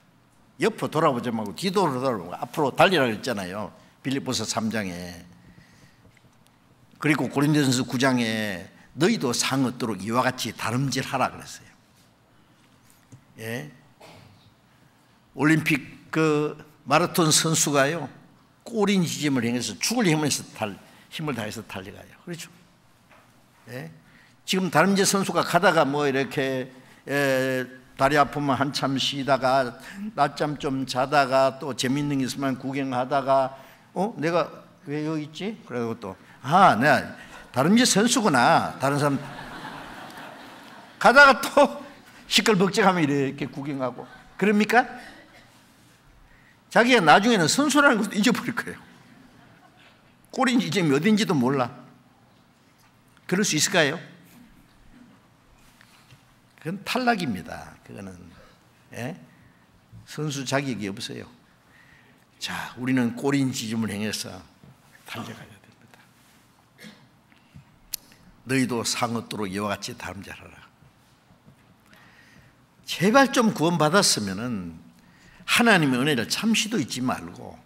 옆으로 돌아보지 말고 뒤로 돌아보고 앞으로 달리라고 했잖아요. 빌립보서 3장에. 그리고 고린도전서 9장에 너희도 상 얻도록 이와 같이 다름질하라 그랬어요. 예. 올림픽 마라톤 선수가요, 꼬린 지짐을 행해서 죽을 힘을 다해서 달려가요. 그렇죠? 예. 지금 다름질 선수가 가다가 이렇게 다리 아프면 한참 쉬다가 낮잠 좀 자다가 또 재밌는 게 있으면 구경하다가 내가 왜 여기 있지? 그래고 또 내가 다름질 선수구나. 다른 사람 가다가 또 시끌벅적하면 이렇게 구경하고 그럽니까? 자기가 나중에는 선수라는 것도 잊어버릴 거예요. 꼬린지 지금 어딘지도 몰라. 그럴 수 있을까요? 그건 탈락입니다. 그거는 선수 자격이 없어요. 자, 우리는 꼬린지짐을 행해서 달려가야 됩니다. 너희도 상 얻도록 이와 같이 다름질하라. 제발 좀 구원받았으면은 하나님의 은혜를 잠시도 잊지 말고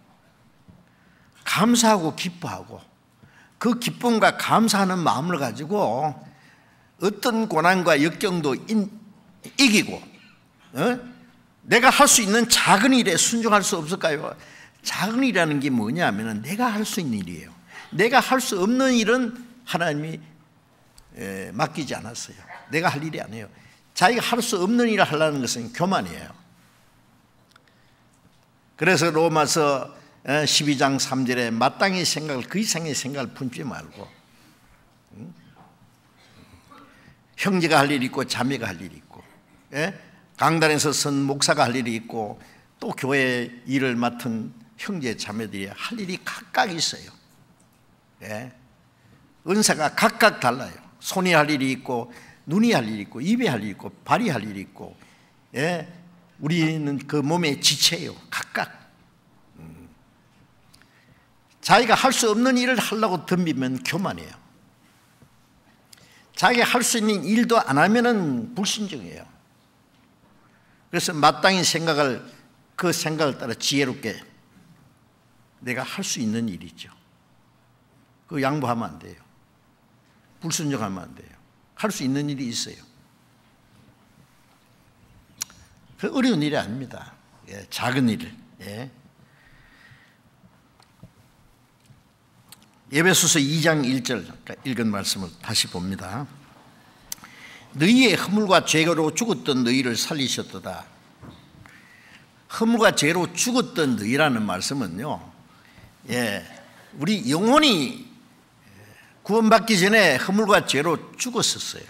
감사하고 기뻐하고 그 기쁨과 감사하는 마음을 가지고 어떤 고난과 역경도 이기고 내가 할 수 있는 작은 일에 순종할 수 없을까요? 작은 일이라는 게 뭐냐면 내가 할 수 있는 일이에요. 내가 할 수 없는 일은 하나님이 맡기지 않았어요. 내가 할 일이 아니에요. 자기가 할 수 없는 일을 하려는 것은 교만이에요. 그래서 로마서 12장 3절에 마땅히 생각을 그 이상의 생각을 품지 말고 형제가 할 일이 있고 자매가 할 일이 있고 강단에서 선 목사가 할 일이 있고 또 교회 일을 맡은 형제 자매들이 할 일이 각각 있어요. 은사가 각각 달라요. 손이 할 일이 있고 눈이 할 일이 있고 입이 할 일이 있고 발이 할 일이 있고 우리는 그 몸의 지체예요. 각각. 자기가 할 수 없는 일을 하려고 덤비면 교만이에요. 자기가 할 수 있는 일도 안 하면은 불신정이에요. 그래서 마땅히 그 생각을 따라 지혜롭게 내가 할 수 있는 일이죠. 그거 양보하면 안 돼요. 불순종하면 안 돼요. 할 수 있는 일이 있어요. 그 어려운 일이 아닙니다. 작은 일. 에베소서 2장 1절 읽은 말씀을 다시 봅니다. 너희의 허물과 죄로 죽었던 너희를 살리셨도다. 허물과 죄로 죽었던 너희라는 말씀은요, 우리 영혼이 구원받기 전에 허물과 죄로 죽었었어요.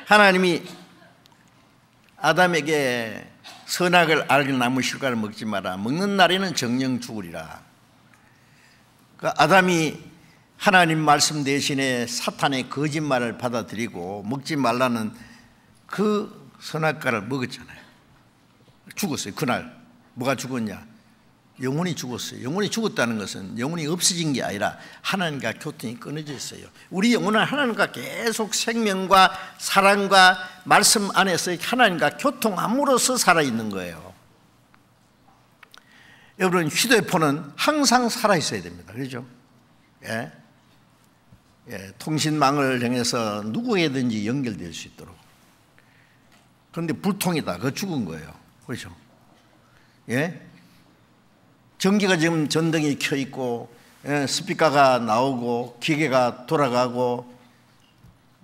하나님이 아담에게 선악을 알게 나무 실과를 먹지 마라. 먹는 날에는 정령 죽으리라. 아담이 하나님 말씀 대신에 사탄의 거짓말을 받아들이고 먹지 말라는 그 선악과를 먹었잖아요. 죽었어요. 그날 뭐가 죽었냐? 영혼이 죽었어요. 영혼이 죽었다는 것은 영혼이 없어진 게 아니라 하나님과 교통이 끊어져 있어요. 우리 영혼은 하나님과 계속 생명과 사랑과 말씀 안에서 하나님과 교통함으로써 살아있는 거예요. 여러분, 휴대폰은 항상 살아있어야 됩니다. 그렇죠? 통신망을 향해서 누구에든지 연결될 수 있도록. 그런데 불통이다. 그거 죽은 거예요. 그렇죠? 전기가 지금 전등이 켜 있고 스피커가 나오고 기계가 돌아가고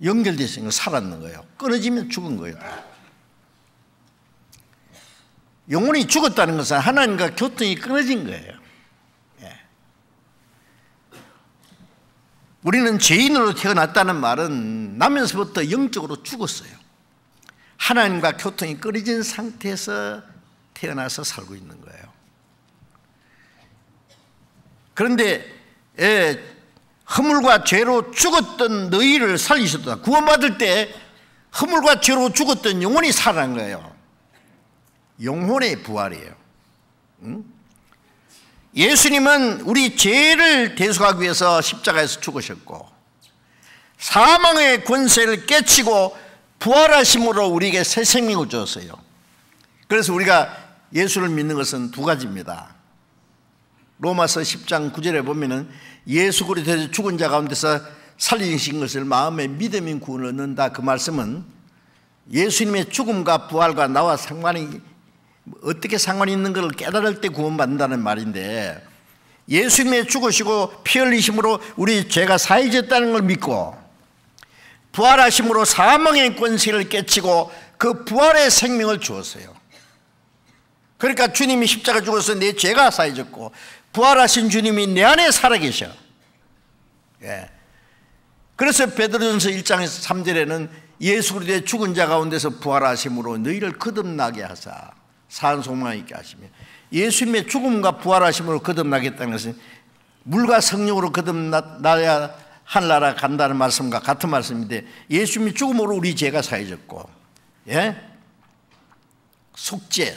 연결되어 있으니까 살았는 거예요. 끊어지면 죽은 거예요. 영혼이 죽었다는 것은 하나님과 교통이 끊어진 거예요. 우리는 죄인으로 태어났다는 말은 나면서부터 영적으로 죽었어요. 하나님과 교통이 끊어진 상태에서 태어나서 살고 있는 거예요. 그런데 허물과 죄로 죽었던 너희를 살리셨다. 구원받을 때 허물과 죄로 죽었던 영혼이 살아난 거예요. 영혼의 부활이에요. 예수님은 우리 죄를 대속하기 위해서 십자가에서 죽으셨고 사망의 권세를 깨치고 부활하심으로 우리에게 새 생명을 주었어요. 그래서 우리가 예수를 믿는 것은 두 가지입니다. 로마서 10장 9절에 보면은 예수 그리스도의 죽은 자 가운데서 살리신 것을 마음에 믿음인 구원을 얻는다. 그 말씀은 예수님의 죽음과 부활과 나와 상관이 어떻게 상관이 있는 걸 깨달을 때 구원받는다는 말인데, 예수님의 죽으시고 피 흘리심으로 우리 죄가 사해졌다는 걸 믿고 부활하심으로 사망의 권세를 깨치고 그 부활의 생명을 주었어요. 그러니까 주님이 십자가 죽어서 내 죄가 사해졌고 부활하신 주님이 내 안에 살아계셔. 그래서 베드로전서 1장에서 3절에는 예수 그리스도의 죽은 자 가운데서 부활하심으로 너희를 거듭나게 하사 산 소망 있게 하시며, 예수님의 죽음과 부활하심으로 거듭나겠다는 것은 물과 성령으로 거듭나야 하늘나라 간다는 말씀과 같은 말씀인데, 예수님이 죽음으로 우리 죄가 사해졌고 속죄,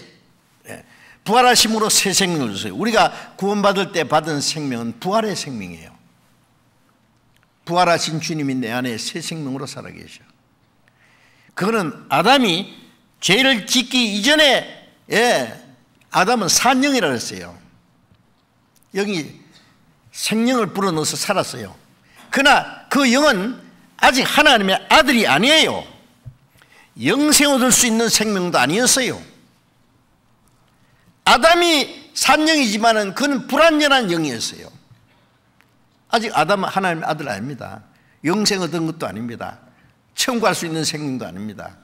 부활하심으로 새 생명을 주세요. 우리가 구원받을 때 받은 생명은 부활의 생명이에요. 부활하신 주님이 내 안에 새 생명으로 살아계셔. 그거는 아담이 죄를 짓기 이전에 아담은 산영이라고 했어요. 여기 생명을 불어넣어서 살았어요. 그러나 그 영은 아직 하나님의 아들이 아니에요. 영생을 얻을 수 있는 생명도 아니었어요. 아담이 산영이지만은 그는 불완전한 영이었어요. 아직 아담은 하나님의 아들 아닙니다. 영생 얻은 것도 아닙니다. 천국할 수 있는 생명도 아닙니다.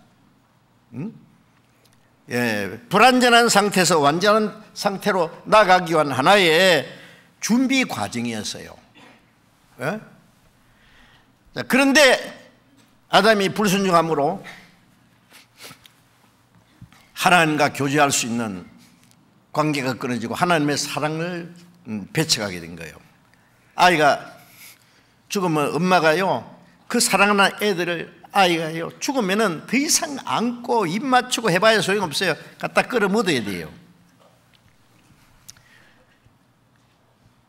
불완전한 상태에서 완전한 상태로 나가기 위한 하나의 준비 과정이었어요. 그런데 아담이 불순종함으로 하나님과 교제할 수 있는 관계가 끊어지고 하나님의 사랑을 배척하게 된 거예요. 아이가 죽으면 엄마가요, 그 사랑하는 애들을, 아이가요 죽으면은 더 이상 안고 입 맞추고 해봐야 소용없어요. 갖다 끌어 묻어야 돼요.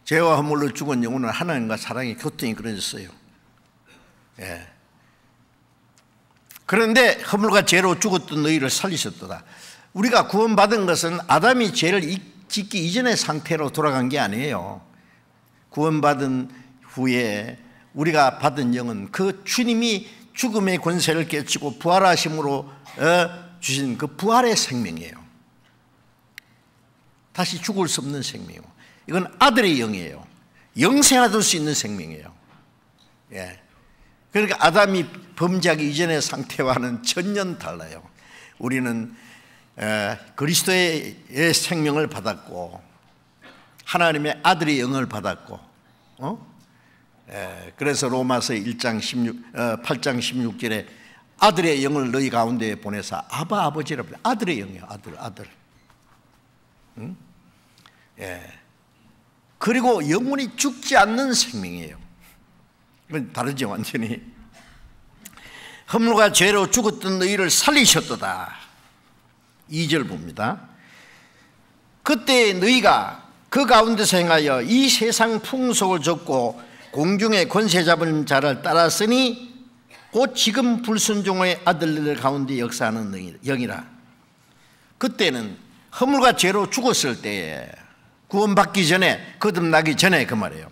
죄와 허물로 죽은 영혼은 하나님과 사랑의 교통이 끊어졌어요. 그런데 허물과 죄로 죽었던 너희를 살리셨도다. 우리가 구원받은 것은 아담이 죄를 짓기 이전의 상태로 돌아간 게 아니에요. 구원받은 후에 우리가 받은 영은 그 주님이 죽음의 권세를 깨치고 부활하심으로 주신 그 부활의 생명이에요. 다시 죽을 수 없는 생명이에요. 이건 아들의 영이에요. 영생 얻을 수 있는 생명이에요. 그러니까 아담이 범죄하기 이전의 상태와는 전혀 달라요. 우리는 그리스도의 생명을 받았고 하나님의 아들의 영을 받았고, 그래서 로마서 8장 16절에 아들의 영을 너희 가운데 보내사 아바 아버지라. 아들의 영이에요. 아들. 그리고 영원히 죽지 않는 생명이에요. 이건 다르죠, 완전히. 허물과 죄로 죽었던 너희를 살리셨도다. 2절 봅니다. 그때 너희가 그 가운데서 행하여 이 세상 풍속을 좇고 공중의 권세 잡은 자를 따랐으니 곧 지금 불순종의 아들들 가운데 역사하는 영이라. 그때는 허물과 죄로 죽었을 때에, 구원받기 전에, 거듭나기 전에 그 말이에요.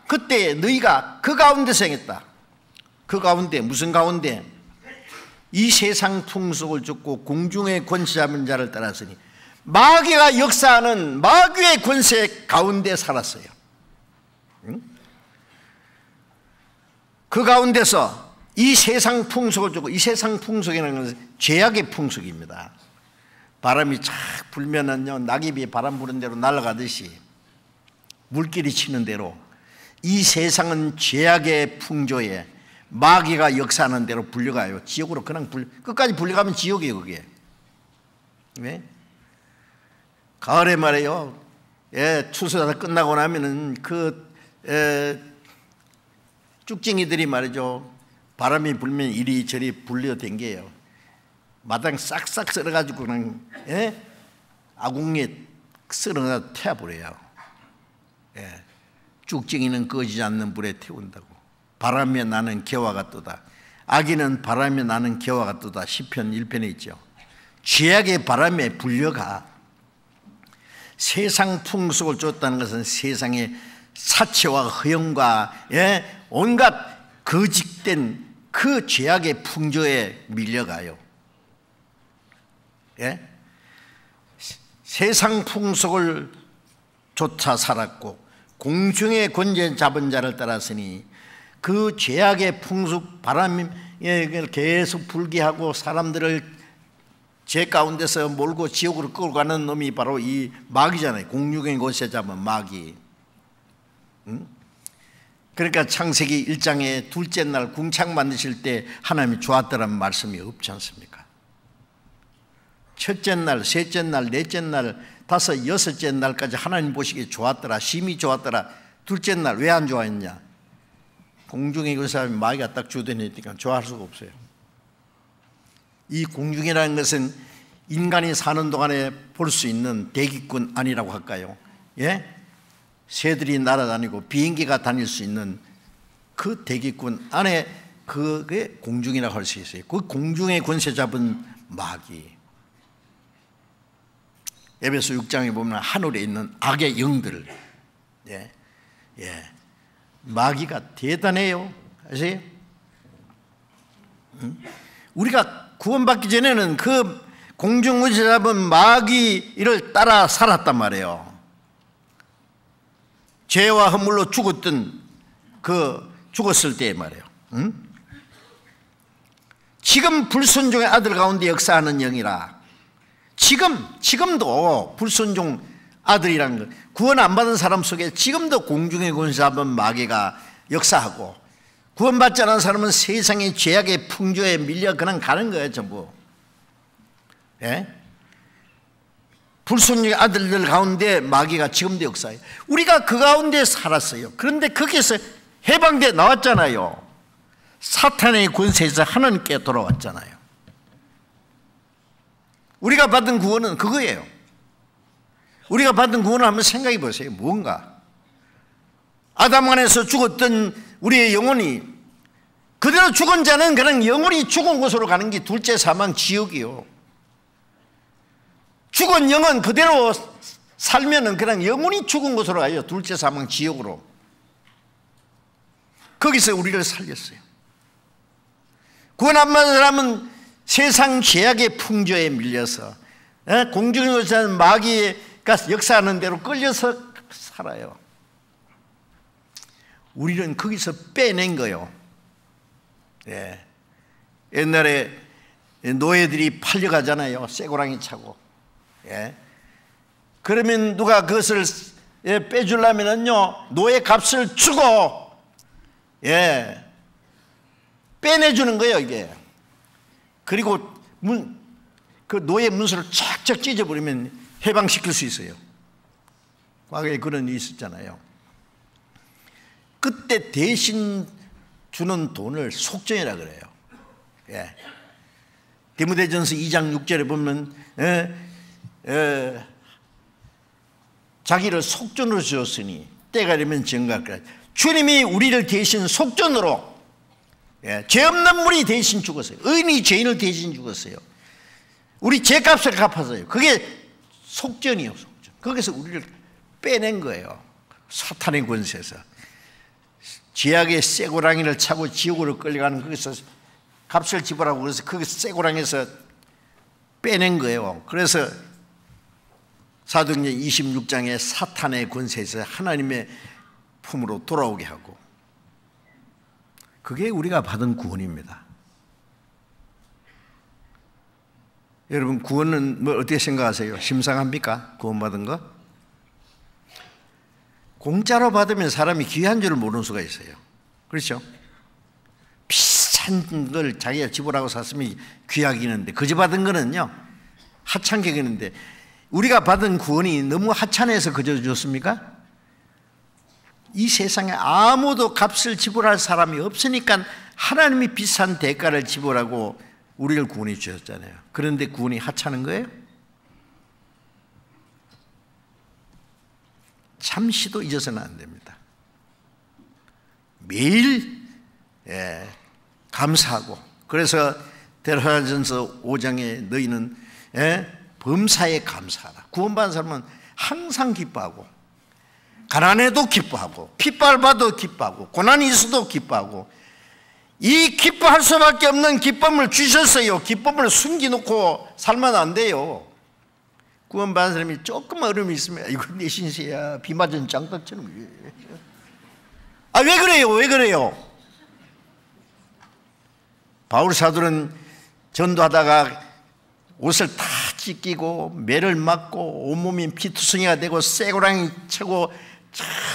그때 너희가 그 가운데서 행했다. 그 가운데, 무슨 가운데? 이 세상 풍속을 좇고 공중의 권세 잡은 자를 따랐으니 마귀가 역사하는 마귀의 권세 가운데 살았어요. 그 가운데서 이 세상 풍속을 좇고, 이 세상 풍속이라는 것은 죄악의 풍속입니다. 바람이 착 불면은요, 낙엽이 바람 부는 대로 날아가듯이, 물길이 치는 대로 이 세상은 죄악의 풍조에 마귀가 역사하는 대로 불려가요. 지옥으로 그냥 끝까지 불려가면 지옥이에요, 그게. 네? 가을에 말이에요. 추수가 끝나고 나면은 쭉쟁이들이 말이죠. 바람이 불면 이리저리 불려댕겨요. 마당 싹싹 썰어가지고 그냥 아궁이에 썰어서 태워버려요. 쭉쟁이는 꺼지지 않는 불에 태운다고. 바람에 나는 개와 같도다. 악인은 바람에 나는 개와 같도다. 시편 1편에 있죠. 죄악의 바람에 불려가. 세상 풍속을 쫓다는 것은 세상의 사치와 허영과 온갖 거짓된 그 죄악의 풍조에 밀려가요. 세상 풍속을 쫓아 살았고 공중의 권세 잡은 자를 따랐으니 그 죄악의 풍속 바람에 계속 불게 하고 사람들을 죄 가운데서 몰고 지옥으로 끌고 가는 놈이 바로 이 마귀잖아요. 공중의 권세 잡은 마귀. 그러니까 창세기 1장에 둘째 날 궁창 만드실 때 하나님이 좋았더라는 말씀이 없지 않습니까? 첫째 날, 셋째 날, 넷째 날, 다섯, 여섯째 날까지 하나님 보시기에 좋았더라, 심히 좋았더라. 둘째 날 왜 안 좋아했냐? 공중의 권세 잡은 마귀가 딱 주도했으니까 좋아할 수가 없어요. 이 공중이라는 것은 인간이 사는 동안에 볼 수 있는 대기권 아니라고 할까요? 새들이 날아다니고 비행기가 다닐 수 있는 그 대기권 안에 그게 공중이라고 할 수 있어요. 그 공중의 권세 잡은 마귀. 에베소 6장에 보면 하늘에 있는 악의 영들, 마귀가 대단해요. 아세요? 우리가 구원받기 전에는 그 공중권세 잡은 마귀를 따라 살았단 말이에요. 죄와 허물로 죽었던 죽었을 때 말이에요. 지금 불순종의 아들 가운데 역사하는 영이라. 지금도 불순종 아들이라는 것, 구원 안 받은 사람 속에 지금도 공중의 권세 잡은 마귀가 역사하고, 구원받지 않은 사람은 세상의 죄악의 풍조에 밀려 그냥 가는 거예요, 전부. 불순종의 아들들 가운데 마귀가 지금도 역사해요. 우리가 그 가운데 살았어요. 그런데 거기에서 해방돼 나왔잖아요. 사탄의 권세에서 하나님께 돌아왔잖아요. 우리가 받은 구원은 그거예요. 우리가 받은 구원을 한번 생각해 보세요. 뭔가 아담 안에서 죽었던 우리의 영혼이 그대로 죽은 자는 그냥 영혼이 죽은 곳으로 가는 게 둘째 사망 지옥이요. 죽은 영은 그대로 살면은 그냥 영혼이 죽은 곳으로 가요. 둘째 사망 지옥으로. 거기서 우리를 살렸어요. 구원 안 받은 사람은 세상 죄악의 풍조에 밀려서 공중에 사는 마귀가 역사하는 대로 끌려서 살아요. 우리는 거기서 빼낸 거예요. 옛날에 노예들이 팔려가잖아요. 쇠고랑이 차고. 그러면 누가 그것을 빼주려면요, 노예 값을 주고 빼내주는 거예요, 이게. 그리고 그 노예 문서를 쫙쫙 찢어버리면 해방시킬 수 있어요. 과거에 그런 일이 있었잖아요. 그때 대신 주는 돈을 속전이라 그래요. 디모데전서 2장 6절에 보면 자기를 속전으로 주었으니 때가 되면 정각하라. 주님이 우리를 대신 속전으로, 죄 없는 분이 대신 죽었어요. 의인이 죄인을 대신 죽었어요. 우리 죄값을 갚았어요. 그게 속전이요, 속전. 거기서 우리를 빼낸 거예요. 사탄의 권세에서. 죄악의 쇠고랑이를 차고 지옥으로 끌려가는 거기서 값을 지불하고, 그래서 그 쇠고랑에서 빼낸 거예요. 그래서 사도행전 26장에 사탄의 권세에서 하나님의 품으로 돌아오게 하고, 그게 우리가 받은 구원입니다. 여러분, 구원은 뭐 어떻게 생각하세요? 심상합니까? 구원받은 거? 공짜로 받으면 사람이 귀한 줄을 모르는 수가 있어요. 그렇죠? 비싼 걸 자기가 지불하고 샀으면 귀하기는데 거저 받은 거는요 하찮게 여기는데, 우리가 받은 구원이 너무 하찮아서 거저 줬습니까? 이 세상에 아무도 값을 지불할 사람이 없으니까 하나님이 비싼 대가를 지불하고 우리를 구원해 주셨잖아요. 그런데 구원이 하찮은 거예요? 잠시도 잊어서는 안 됩니다. 매일 감사하고, 그래서 데살로니가전서 5장에 너희는 범사에 감사하라. 구원받은 사람은 항상 기뻐하고, 가난해도 기뻐하고, 핍박받아도 기뻐하고, 고난이 있어도 기뻐하고, 이 기뻐할 수밖에 없는 기쁨을 주셨어요. 기쁨을 숨기놓고 살면 안 돼요. 구원받은 사람이 조금 어려움이 있으면 이거 내 신세야, 비 맞은 장닭처럼. 왜 그래요? 왜 그래요? 바울 사도는 전도하다가 옷을 다 찢기고 매를 맞고 온몸이 피투성이가 되고 쇠고랑이 차고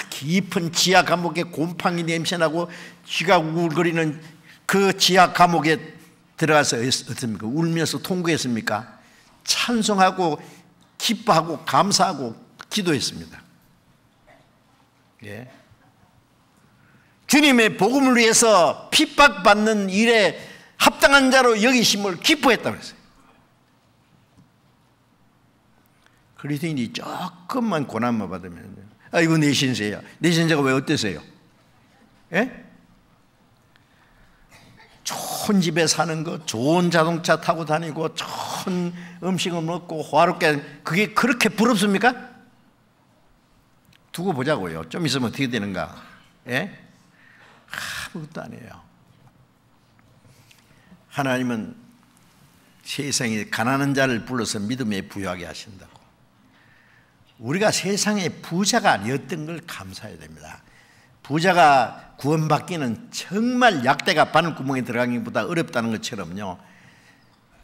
깊은 지하 감옥에 곰팡이 냄새나고 쥐가 우글거리는 그 지하 감옥에 들어가서 어떻습니까? 울면서 통곡했습니까? 찬송하고 기뻐하고 감사하고 기도했습니다. 예. 주님의 복음을 위해서 핍박받는 일에 합당한 자로 여기심을 기뻐했다고 했어요. 그리스도인이 조금만 고난만 받으면 이거 내 신세야. 내 신세가 왜 어때서요? 예? 좋은 집에 사는 거, 좋은 자동차 타고 다니고 좋은 음식을 먹고 호화롭게, 그게 그렇게 부럽습니까? 두고 보자고요. 좀 있으면 어떻게 되는가? 예? 아무것도 아니에요. 하나님은 세상에 가난한 자를 불러서 믿음에 부여하게 하신다고. 우리가 세상의 부자가 아니었던 걸 감사해야 됩니다. 부자가 구원받기는 정말 약대가 바늘구멍에 들어가기보다 어렵다는 것처럼요,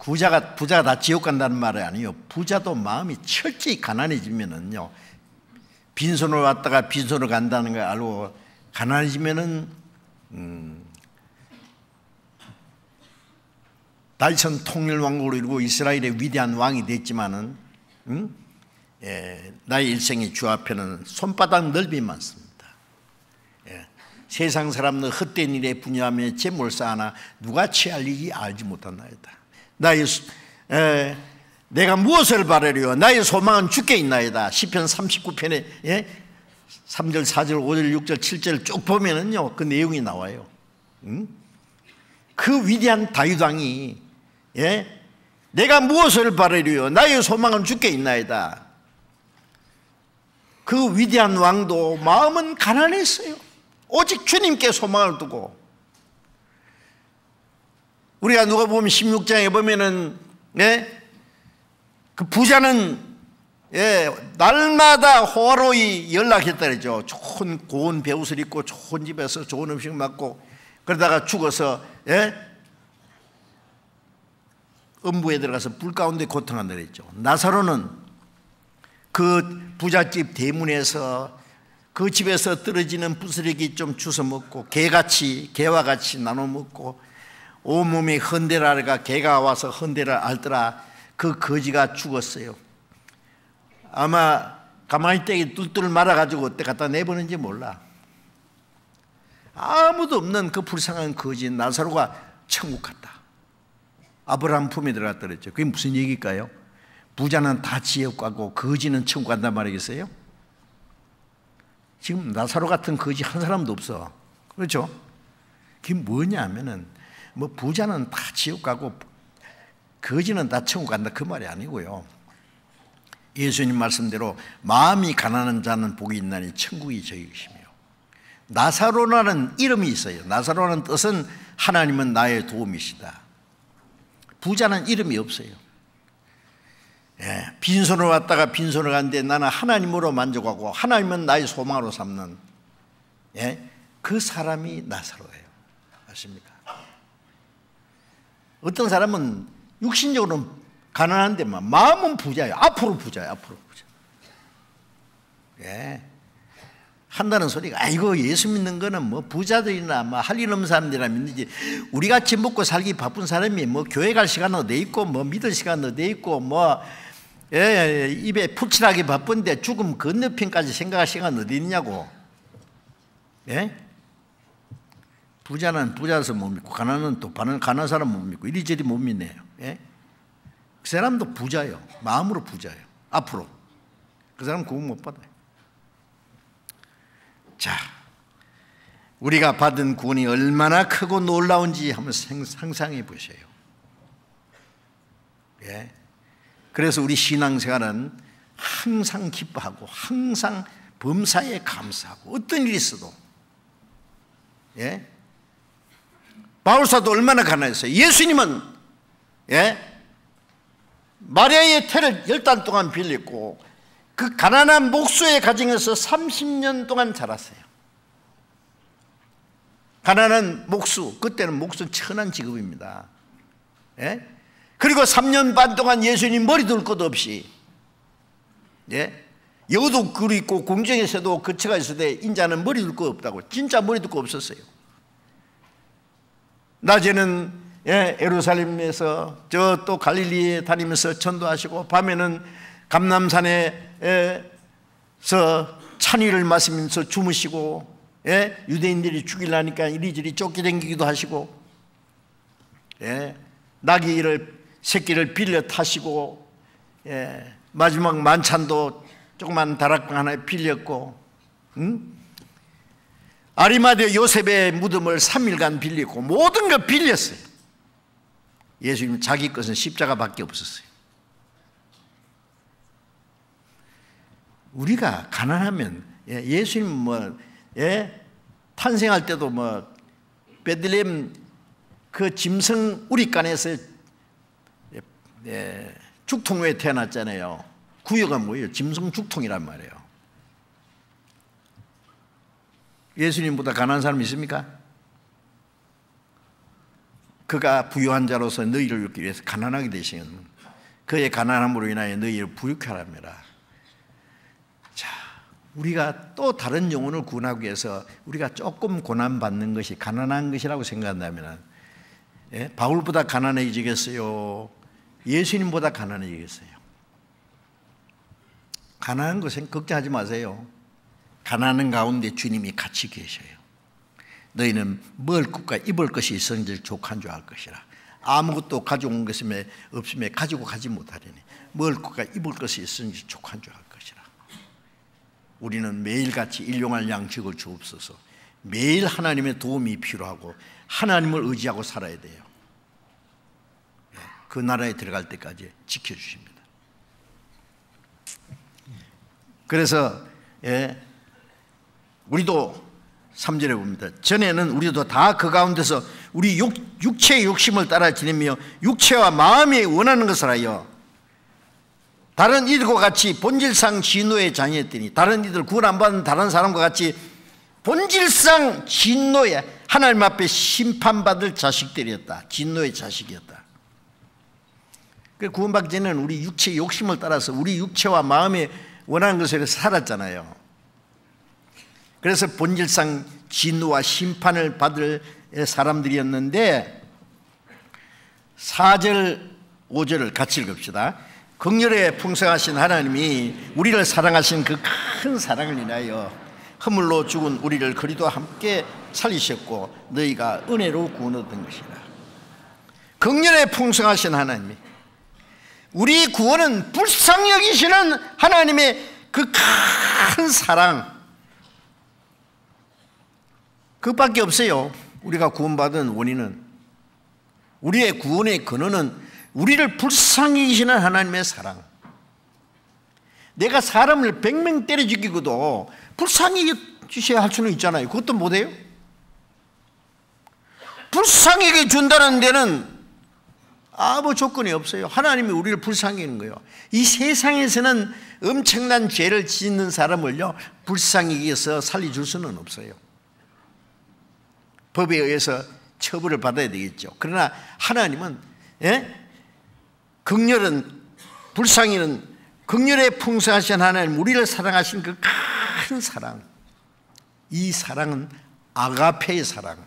부자가 다 지옥 간다는 말이 아니에요. 부자도 마음이 철저히 가난해지면은요, 빈손으로 왔다가 빈손으로 간다는 걸 알고, 가난해지면은 다윗은 통일왕국을 이루고 이스라엘의 위대한 왕이 됐지만은 나의 일생의 주 앞에는 손바닥 넓이 많습니다. 세상 사람은 헛된 일에 분야하며 재물 쌓아나 누가 취할 일이 알지 못한나이다. 내가 무엇을 바라리요? 나의 소망은 주께 있나이다. 시편 39편에 3절, 4절, 5절, 6절, 7절 쭉 보면은요, 그 내용이 나와요. 그 위대한 다윗 왕이 내가 무엇을 바라리요? 나의 소망은 주께 있나이다. 그 위대한 왕도 마음은 가난했어요. 오직 주님께 소망을 두고. 우리가 누가 보면 16장에 보면은 그 부자는 날마다 호화로이 연락했다 그러죠. 좋은 고운 배옷을 입고 좋은 집에서 좋은 음식 먹고, 그러다가 죽어서 음부에 들어가서 불 가운데 고통한다 그랬죠. 나사로는 그 부잣집 대문에서 그 집에서 떨어지는 부스러기 좀 주워 먹고, 개와 같이 나눠 먹고, 온몸이 헌데라가 개가 와서 헌데라 앓더라. 그 거지가 죽었어요. 아마 가만히 떼기 뚫뚫 말아가지고 어때 갖다 내보는지 몰라. 아무도 없는 그 불쌍한 거지 나사로가 천국 갔다. 아브라함 품에 들어갔다 그랬죠. 그게 무슨 얘기일까요? 부자는 다 지옥 가고 거지는 천국 간단 말이겠어요? 지금 나사로 같은 거지 한 사람도 없어. 그렇죠? 그게 뭐냐 하면은, 부자는 다 지옥 가고 거지는 다 천국 간다 그 말이 아니고요. 예수님 말씀대로 마음이 가난한 자는 복이 있나니 천국이 저희 것이며, 나사로라는 이름이 있어요. 나사로라는 뜻은 하나님은 나의 도움이시다. 부자는 이름이 없어요. 빈손으로 왔다가 빈손으로 갔는데 나는 하나님으로 만족하고 하나님은 나의 소망으로 삼는 그 사람이 나사로예요. 아십니까? 어떤 사람은 육신적으로는 가난한데 마음은 부자예요. 앞으로 부자예요. 앞으로 부자. 한다는 소리가, 아이고 예수 믿는 거는 뭐 부자들이나 뭐 할 일 없는 사람들이나 믿는지, 우리같이 먹고 살기 바쁜 사람이 뭐 교회 갈 시간 어디 있고 뭐 믿을 시간 어디 있고 뭐 입에 풀칠하기 바쁜데 죽음 건너편까지 생각할 시간 어디 있냐고. 예? 부자는 부자라서 못 믿고 가난은 또 가난한 사람 못 믿고 이리저리 못 믿네요. 예? 그 사람도 부자예요. 마음으로 부자예요. 앞으로 그 사람 구원 못 받아요. 자, 우리가 받은 구원이 얼마나 크고 놀라운지 한번 상상해 보세요. 예? 그래서 우리 신앙생활은 항상 기뻐하고 항상 범사에 감사하고 어떤 일이 있어도, 예? 바울사도 얼마나 가난했어요. 예수님은, 예? 마리아의 태를 10달 동안 빌렸고 그 가난한 목수의 가정에서 30년 동안 자랐어요. 가난한 목수, 그때는 목수 천한 직업입니다. 예? 그리고 3년 반 동안 예수님 머리 둘 것 없이, 예? 여도 글 있고 궁정에서도 거처가 있었는데 인자는 머리 둘 거 없다고. 진짜 머리 둘 거 없었어요. 낮에는, 예, 예루살렘에서 저 또 갈릴리에 다니면서 전도하시고 밤에는 감람산에서 찬위를 마시면서 주무시고, 예, 유대인들이 죽이려니까 이리저리 쫓겨다니기도 하시고, 예, 나귀를 새끼를 빌려 타시고, 예, 마지막 만찬도 조그만 다락방 하나에 빌렸고, 아리마대 요셉의 무덤을 3일간 빌리고 모든 걸 빌렸어요. 예수님 자기 것은 십자가밖에 없었어요. 우리가 가난하면, 예수님 뭐, 예? 탄생할 때도 뭐 베들레헴 그 짐승 우리간에서, 예, 죽통에 태어났잖아요. 구여가 뭐예요? 짐승 죽통이란 말이에요. 예수님보다 가난한 사람 있습니까? 그가 부유한 자로서 너희를 이루기 위해서 가난하게 되신 그의 가난함으로 인하여 너희를 부유케 하랍니다. 자, 우리가 또 다른 영혼을 구원하기 위해서 우리가 조금 고난받는 것이 가난한 것이라고 생각한다면, 예? 바울보다 가난해지겠어요? 예수님보다 가난해지겠어요? 가난한 것은 걱정하지 마세요. 가난한 가운데 주님이 같이 계셔요. 너희는 먹을 것과 입을 것이 있은지 족한 줄 알 것이라. 아무것도 가져온 것이 없으면 가지고 가지 못하리니 먹을 것과 입을 것이 있은지 족한 줄 알 것이라. 우리는 매일같이 일용할 양식을 주옵소서. 매일 하나님의 도움이 필요하고 하나님을 의지하고 살아야 돼요. 그 나라에 들어갈 때까지 지켜주십니다. 그래서, 예, 우리도 3절에 봅니다. 전에는 우리도 다 그 가운데서 우리 육체의 욕심을 따라 지내며 육체와 마음이 원하는 것을 하여 다른 이들과 같이 본질상 진노의 자녀였더니, 다른 이들 구원 안 받은 다른 사람과 같이 본질상 진노의, 하나님 앞에 심판받을 자식들이었다. 진노의 자식이었다. 구원받기 전에는 우리 육체의 욕심을 따라서 우리 육체와 마음이 원하는 것을 살았잖아요. 그래서 본질상 진노와 심판을 받을 사람들이었는데, 4절 5절을 같이 읽읍시다. 긍휼에 풍성하신 하나님이 우리를 사랑하신 그 큰 사랑을 인하여 허물로 죽은 우리를 그리스도와 함께 살리셨고 너희가 은혜로 구원 얻은 것이라. 긍휼에 풍성하신 하나님이, 우리 구원은 불쌍히 여기시는 하나님의 그 큰 사랑, 그것밖에 없어요. 우리가 구원받은 원인은, 우리의 구원의 근원은 우리를 불쌍히 여기시는 하나님의 사랑. 내가 사람을 100명 때려 죽이고도 불쌍히 여기셔야 할 수는 있잖아요. 그것도 못해요? 불쌍히 여겨준다는 데는 아무 조건이 없어요. 하나님이 우리를 불쌍히 여기는 거예요. 이 세상에서는 엄청난 죄를 짓는 사람을요, 불쌍히 여겨서 살려줄 수는 없어요. 법에 의해서 처벌을 받아야 되겠죠. 그러나 하나님은, 예? 긍휼은, 불쌍히는, 긍휼에 풍성하신 하나님, 우리를 사랑하신 그 큰 사랑, 이 사랑은 아가페의 사랑,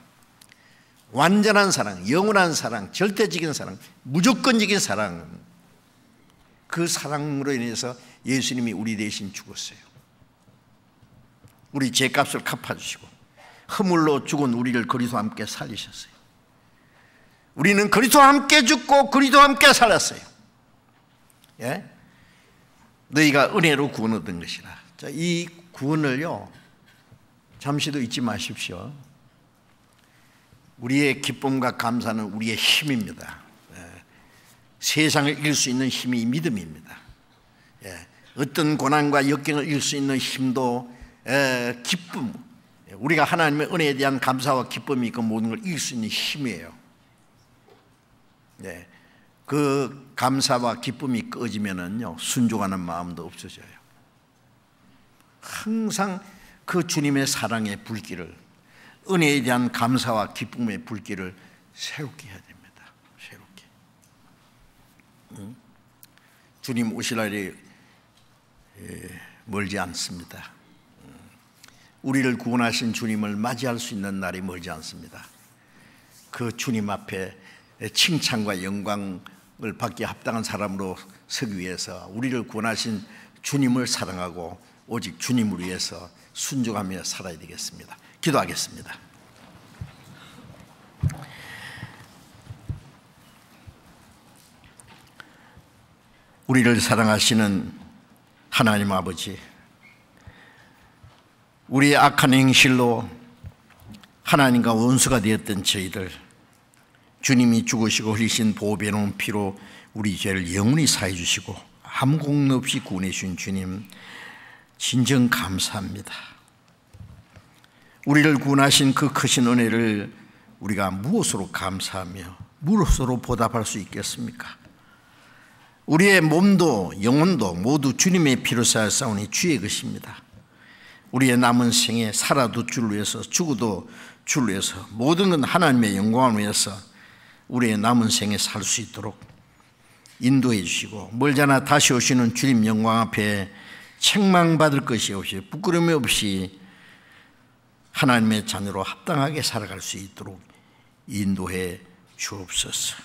완전한 사랑, 영원한 사랑, 절대적인 사랑, 무조건적인 사랑. 그 사랑으로 인해서 예수님이 우리 대신 죽었어요. 우리 죄값을 갚아주시고 허물로 죽은 우리를 그리스도와 함께 살리셨어요. 우리는 그리스도와 함께 죽고 그리스도와 함께 살았어요. 예? 너희가 은혜로 구원 얻은 것이라. 자, 이 구원을요, 잠시도 잊지 마십시오. 우리의 기쁨과 감사는 우리의 힘입니다. 세상을 이길 수 있는 힘이 믿음입니다. 어떤 고난과 역경을 이길 수 있는 힘도 기쁨, 우리가 하나님의 은혜에 대한 감사와 기쁨이 있고 모든 걸 이길 수 있는 힘이에요. 그 감사와 기쁨이 꺼지면은요, 순종하는 마음도 없어져요. 항상 그 주님의 사랑의 불길을, 은혜에 대한 감사와 기쁨의 불길을 새롭게 해야 됩니다. 새롭게. 주님 오실 날이 멀지 않습니다. 우리를 구원하신 주님을 맞이할 수 있는 날이 멀지 않습니다. 그 주님 앞에 칭찬과 영광을 받기에 합당한 사람으로 서기 위해서 우리를 구원하신 주님을 사랑하고 오직 주님을 위해서 순종하며 살아야 되겠습니다. 기도하겠습니다. 우리를 사랑하시는 하나님 아버지, 우리의 악한 행실로 하나님과 원수가 되었던 저희들, 주님이 죽으시고 흘리신 보배로운 피로 우리 죄를 영원히 사해 주시고 아무 공로 없이 구원해 주신 주님, 진정 감사합니다. 우리를 구원하신 그 크신 은혜를 우리가 무엇으로 감사하며 무엇으로 보답할 수 있겠습니까? 우리의 몸도 영혼도 모두 주님의 피로 사였사오니 주의 것입니다. 우리의 남은 생에 살아도 주를 위해서 죽어도 주를 위해서 모든 건 하나님의 영광을 위해서 우리의 남은 생에 살 수 있도록 인도해 주시고, 멀잖아 다시 오시는 주님 영광 앞에 책망받을 것이 없이 부끄러움이 없이 하나님의 자녀로 합당하게 살아갈 수 있도록 인도해 주옵소서.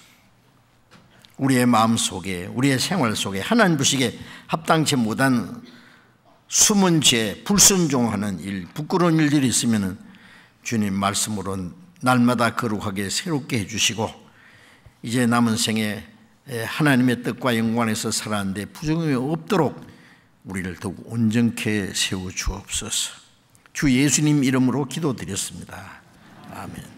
우리의 마음속에, 우리의 생활 속에 하나님 보시기에 합당치 못한 숨은 죄, 불순종하는 일, 부끄러운 일들이 있으면 주님 말씀으로 날마다 거룩하게 새롭게 해주시고, 이제 남은 생에 하나님의 뜻과 영광에서 살아가는데 부정함이 없도록 우리를 더욱 온전케 세워 주옵소서. 주 예수님 이름으로 기도드렸습니다. 아멘.